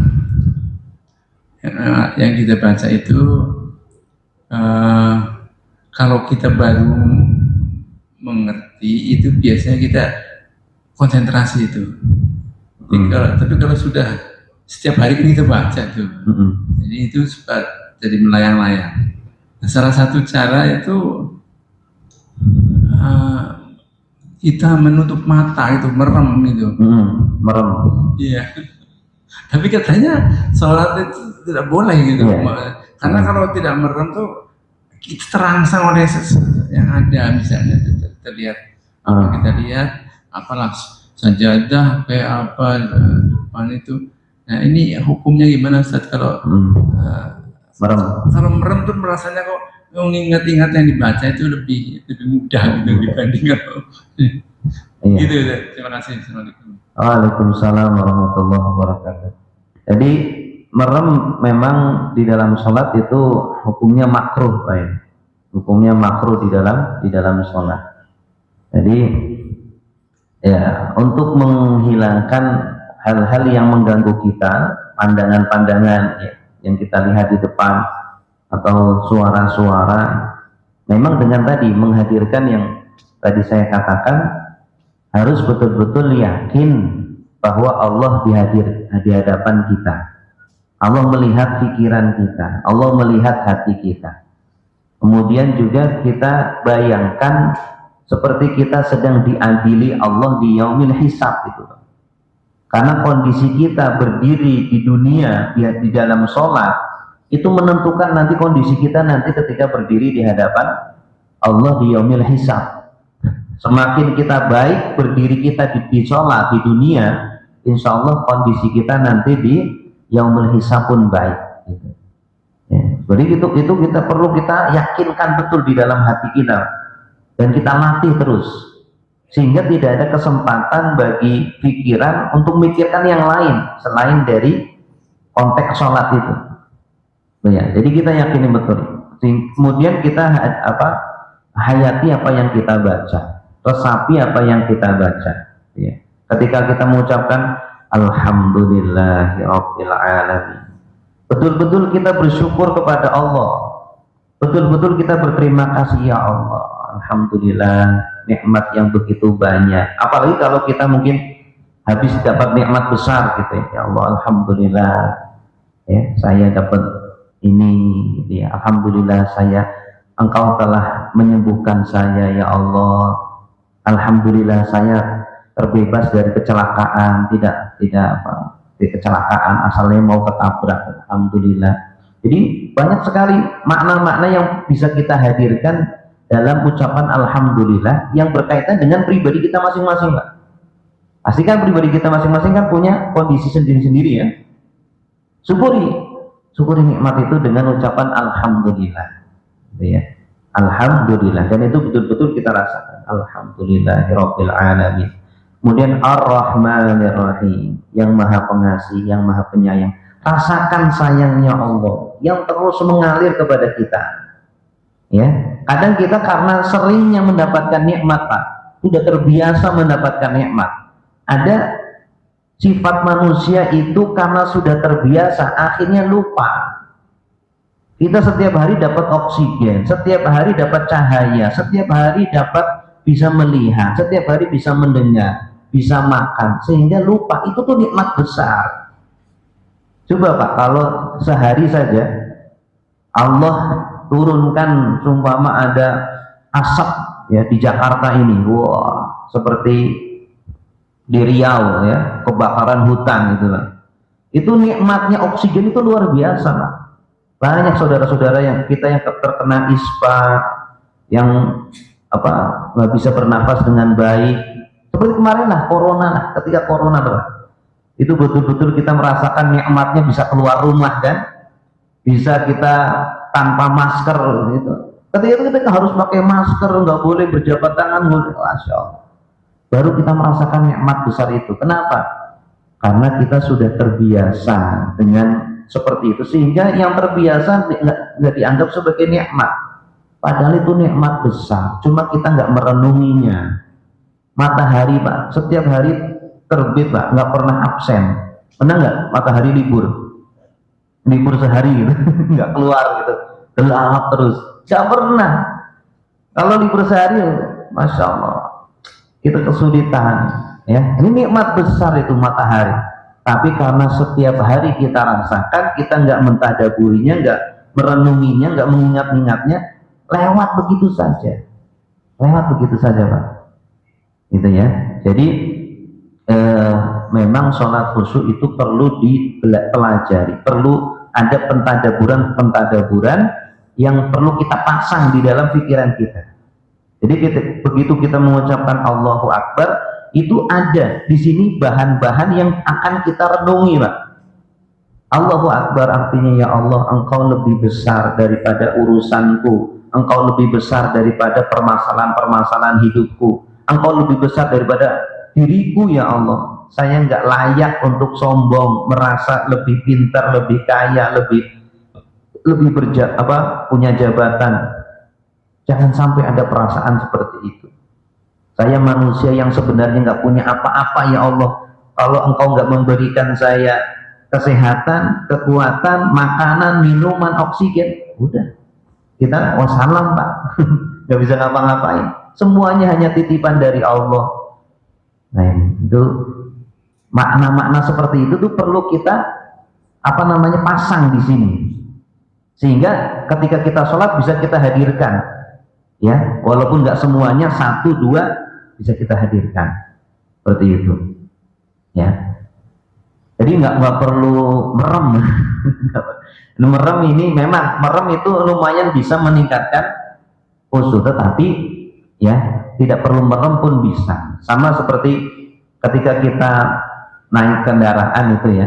yang kita baca itu kalau kita baru mengerti itu biasanya kita konsentrasi itu. Tapi kalau sudah setiap hari kita baca itu, jadi itu suka jadi melayang-layang. Nah, salah satu cara itu kita menutup mata itu, merem itu. Merem. Iya. Tapi katanya sholat itu tidak boleh gitu. Karena kalau tidak merem tuh kita terangsang oleh yang ada, misalnya terlihat kita lihat apalah sajadah kayak apa depan itu. Nah ini hukumnya gimana Ustaz kalau merem? Kalau merem tuh merasanya kok mengingat-ingat yang dibaca itu lebih mudah gitu dibanding kalau gitu. Terima kasih. Assalamualaikum. Waalaikumsalam warahmatullahi wabarakatuh. Jadi merem memang di dalam sholat itu hukumnya makruh, Pak. Hukumnya makruh di dalam sholat. Jadi ya untuk menghilangkan hal-hal yang mengganggu kita, pandangan-pandangan ya, yang kita lihat di depan atau suara-suara, memang dengan tadi menghadirkan yang tadi saya katakan, harus betul-betul yakin bahwa Allah di hadapan kita. Allah melihat pikiran kita, Allah melihat hati kita. Kemudian juga kita bayangkan seperti kita sedang diadili Allah di yaumil hisab itu. Karena kondisi kita berdiri di dunia di dalam sholat itu menentukan nanti kondisi kita nanti ketika berdiri di hadapan Allah di yaumil hisab. Semakin kita baik berdiri kita di sholat di dunia, insya Allah kondisi kita nanti di yaumil hisab pun baik. Gitu. Ya, jadi itu kita perlu kita yakinkan betul di dalam hati kita dan kita latih terus sehingga tidak ada kesempatan bagi pikiran untuk memikirkan yang lain selain dari konteks sholat itu. Ya, jadi kita yakini betul. Kemudian kita hayati apa yang kita baca, resapi apa yang kita baca. Ya. Ketika kita mengucapkan Alhamdulillahirabbil alamin, betul-betul kita bersyukur kepada Allah, betul-betul kita berterima kasih ya Allah, alhamdulillah nikmat yang begitu banyak. Apalagi kalau kita mungkin habis dapat nikmat besar gitu ya Allah, alhamdulillah ya saya dapat ini ya, alhamdulillah Engkau telah menyembuhkan saya ya Allah, alhamdulillah saya terbebas dari kecelakaan, tidak di kecelakaan asalnya mau ketabrak, alhamdulillah. Jadi banyak sekali makna-makna yang bisa kita hadirkan dalam ucapan alhamdulillah yang berkaitan dengan pribadi kita masing-masing, Pak. Pasti kan pribadi kita masing-masing kan punya kondisi sendiri-sendiri ya. Syukuri nikmat itu dengan ucapan alhamdulillah. Gitu ya. Alhamdulillah, dan itu betul-betul kita rasakan. Alhamdulillahirabbil alamin. Kemudian Ar-Rahmanir-Rahim, yang maha pengasih, yang maha penyayang. Rasakan sayangnya Allah yang terus mengalir kepada kita. Ya, kadang kita karena seringnya mendapatkan nikmat, Pak, sudah terbiasa mendapatkan nikmat. Ada sifat manusia itu karena sudah terbiasa, akhirnya lupa. Kita setiap hari dapat oksigen, setiap hari dapat cahaya, setiap hari dapat bisa melihat, setiap hari bisa mendengar, bisa makan, sehingga lupa itu tuh nikmat besar. Coba Pak, kalau sehari saja Allah turunkan sumpama ada asap ya di Jakarta ini, wah, seperti di Riau ya, kebakaran hutan gitu lah. Itu nikmatnya oksigen itu luar biasa Pak. Banyak saudara-saudara yang kita yang terkena ispa, yang nggak bisa bernafas dengan baik, seperti kemarin lah corona lah, ketika corona lah, itu betul-betul kita merasakan nikmatnya bisa keluar rumah kan, bisa kita tanpa masker gitu. Ketika itu kita harus pakai masker, nggak boleh berjabat tangan, Masya Allah. Baru kita merasakan nikmat besar itu. Kenapa? Karena kita sudah terbiasa dengan seperti itu, sehingga yang terbiasa nggak dianggap sebagai nikmat, padahal itu nikmat besar, cuma kita nggak merenunginya. Matahari Pak, setiap hari terbit Pak, nggak pernah absen. Pernah nggak matahari libur sehari gitu nggak keluar gitu, gelap terus, nggak pernah. Kalau libur sehari, Masya Allah, kita kesulitan ya. Ini nikmat besar itu matahari. Tapi karena setiap hari kita rasakan, kita nggak mentadaburinya, nggak merenunginya, nggak mengingat-ingatnya, lewat begitu saja. Lewat begitu saja Pak. Gitu ya. Jadi memang sholat khusyuk itu perlu dipelajari, perlu ada pentadaburan yang perlu kita pasang di dalam pikiran kita. Jadi begitu kita mengucapkan Allahu Akbar, itu ada di sini bahan-bahan yang akan kita renungi Pak. Allahu Akbar artinya, ya Allah, Engkau lebih besar daripada urusanku, Engkau lebih besar daripada permasalahan-permasalahan hidupku, Engkau lebih besar daripada diriku ya Allah. Saya nggak layak untuk sombong, merasa lebih pintar, lebih kaya, lebih punya jabatan. Jangan sampai ada perasaan seperti itu. Saya manusia yang sebenarnya nggak punya apa-apa ya Allah. Kalau Engkau nggak memberikan saya kesehatan, kekuatan, makanan, minuman, oksigen, udah kita wassalam Pak. Nggak bisa ngapa-ngapain. Semuanya hanya titipan dari Allah. Nah itu makna-makna seperti itu tuh perlu kita pasang di sini, sehingga ketika kita sholat bisa kita hadirkan ya, walaupun nggak semuanya, 1, 2 bisa kita hadirkan seperti itu ya. Jadi nggak perlu merem. Merem ini memang itu lumayan bisa meningkatkan khusyuk, tetapi ya tidak perlu merem pun bisa. Sama seperti ketika kita naik kendaraan itu ya,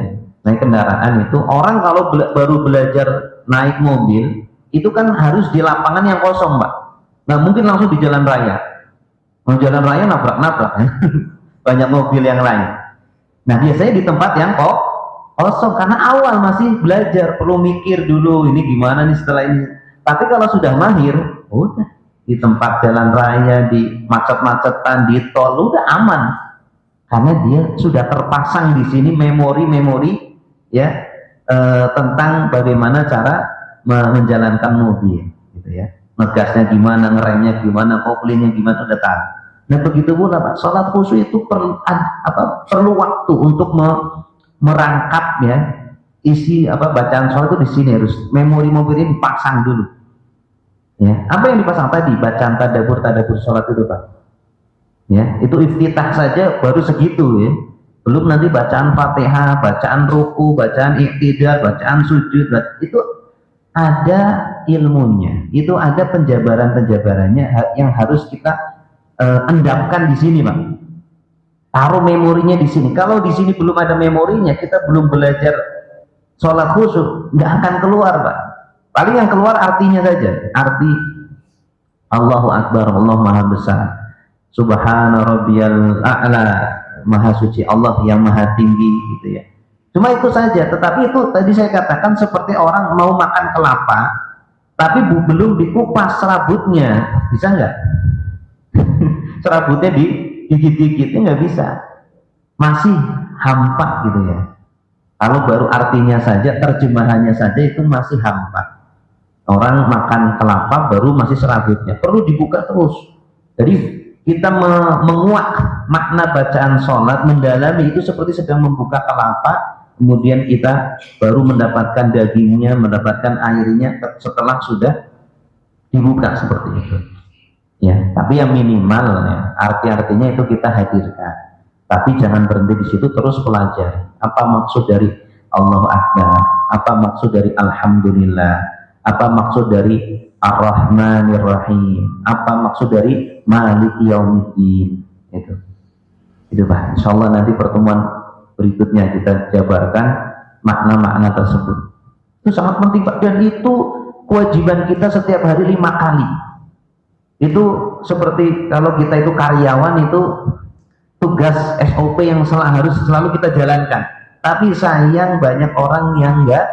orang kalau baru belajar naik mobil itu kan harus di lapangan yang kosong Pak, nggak mungkin langsung di jalan raya. Mau jalan raya nabrak-nabrak ya. Banyak mobil yang lain. Nah biasanya di tempat yang kosong, karena awal masih belajar, perlu mikir dulu ini gimana nih setelah ini. Tapi kalau sudah mahir, udah di tempat jalan raya, di macet-macetan, di tol, udah aman, karena dia sudah terpasang di sini memori ya tentang bagaimana cara menjalankan mobil gitu ya, ngegasnya gimana, ngeremnya gimana, koplingnya gimana, udah tahu. Nah begitu pun Pak, sholat khusyuk itu perlu waktu untuk merangkap ya isi bacaan sholat itu. Di sini harus memori ini dipasang dulu ya. Apa yang dipasang tadi? Bacaan tadabur sholat itu Pak ya, itu iftitah saja baru segitu ya, belum nanti bacaan Fatihah, bacaan ruku, bacaan iktidal, bacaan sujud. Itu ada ilmunya, itu ada penjabarannya yang harus kita endapkan di sini Pak. Taruh memorinya di sini. Kalau di sini belum ada memorinya, kita belum belajar sholat khusyuk, nggak akan keluar Pak. Paling yang keluar artinya saja, arti Allahu Akbar, Allah Maha Besar. Subhana rabbiyal a'la, Maha suci Allah yang maha tinggi, gitu ya. Cuma itu saja. Tetapi itu tadi saya katakan seperti orang mau makan kelapa tapi belum dikupas serabutnya, bisa nggak? Serabutnya digigit-gigit, nggak bisa, masih hampa gitu ya. Kalau baru artinya saja, terjemahannya saja itu masih hampa. Orang makan kelapa baru masih serabutnya, perlu dibuka terus. Jadi kita menguak makna bacaan sholat, mendalami itu seperti sedang membuka kelapa, kemudian kita baru mendapatkan dagingnya, mendapatkan airnya setelah sudah dibuka seperti itu. Ya, tapi yang minimal ya, arti-artinya itu kita hadirkan. Tapi jangan berhenti di situ, terus pelajari apa maksud dari Allahu Akbar, apa maksud dari Alhamdulillah, apa maksud dari Ar-Rahmanir Rahim, apa maksud dari Maliki Yaumiddin. Itu Pak. Insyaallah nanti pertemuan berikutnya kita jabarkan makna-makna tersebut. Itu sangat penting Pak, dan itu kewajiban kita setiap hari 5 kali. Itu seperti kalau kita itu karyawan, itu tugas SOP yang harus selalu kita jalankan. Tapi sayang banyak orang yang enggak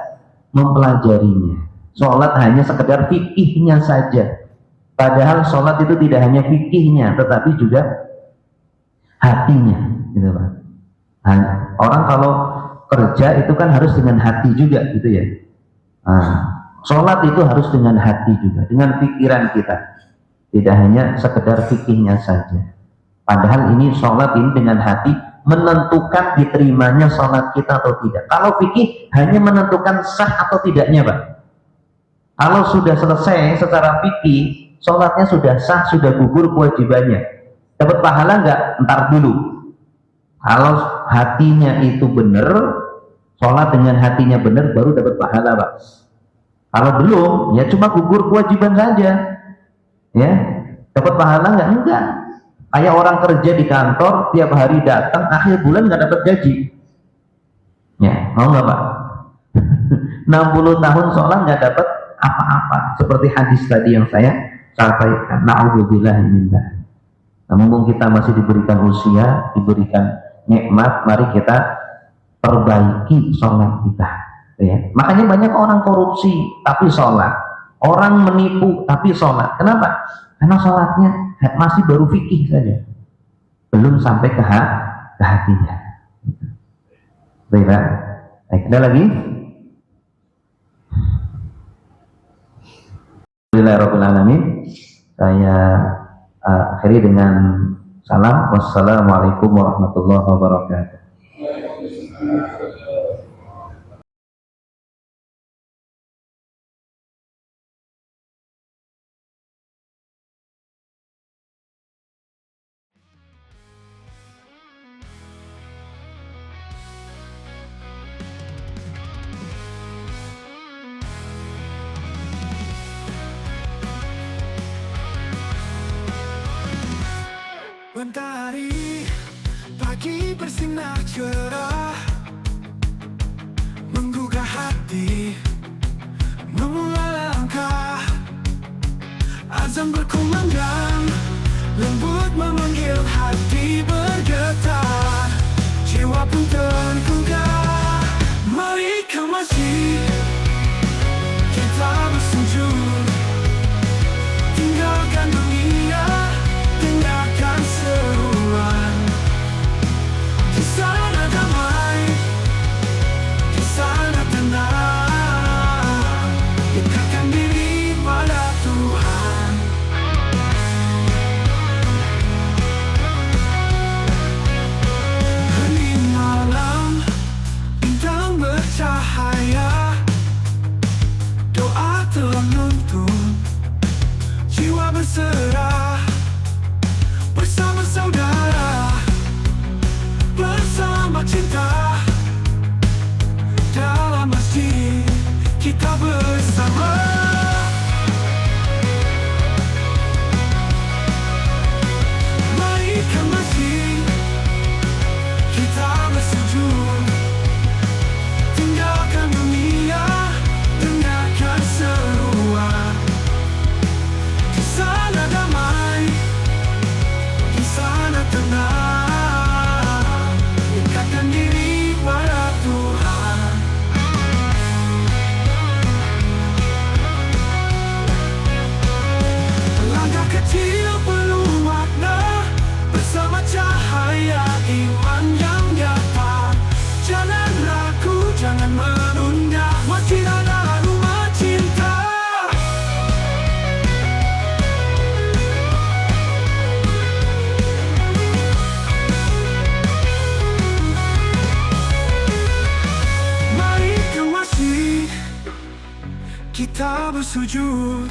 mempelajarinya. Sholat hanya sekedar fikihnya saja. Padahal sholat itu tidak hanya fikihnya, tetapi juga hatinya, gitu Pak. Orang kalau kerja itu kan harus dengan hati juga, gitu ya. Sholat itu harus dengan hati juga, dengan pikiran kita. Tidak hanya sekedar fikihnya saja. Padahal ini sholat ini dengan hati menentukan diterimanya sholat kita atau tidak. Kalau fikih hanya menentukan sah atau tidaknya Pak. Kalau sudah selesai secara fikih, sholatnya sudah sah, sudah gugur kewajibannya. Dapat pahala nggak? Ntar dulu. Kalau hatinya itu benar, sholat dengan hatinya benar, baru dapat pahala Pak. Kalau belum, ya cuma gugur kewajiban saja. Ya, dapat pahala nggak? Enggak. Kayak orang kerja di kantor, tiap hari datang, akhir bulan nggak dapat gaji. Ya, mau nggak Pak? 60 tahun sholat nggak dapat apa-apa, seperti hadis tadi yang saya sampaikan. Na'udzubillah min dzalik. Mumpung kita masih diberikan usia, diberikan nikmat, mari kita perbaiki sholat kita. Ya. Makanya banyak orang korupsi tapi sholat, orang menipu tapi sholat. Kenapa? Karena sholatnya masih baru fikih saja, belum sampai ke hatinya. Baik, ada lagi? Alhamdulillahirrahmanirrahim. Saya akhiri dengan salam. Wassalamualaikum warahmatullahi wabarakatuh. Mentari pagi bersinar cerah, menggugah hati, memulai langkah. Azan berkumandang, lembut memanggil hati bergetar, jiwa pun tergugah. Mari ke masjid, kita bersujud, tinggalkan dunia, dengarkan seruan. Di sana damai, di sana tenang, dekatkan diri pada Tuhan. jangan menunda, masjid adalah rumah cinta. Mari ke masjid, kita bersujud,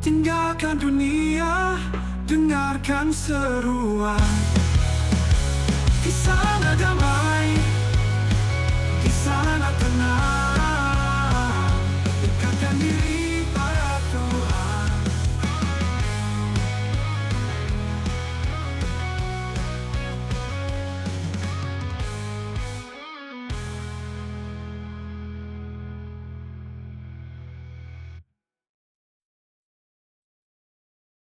tinggalkan dunia, dengarkan seruan. Di sana damai,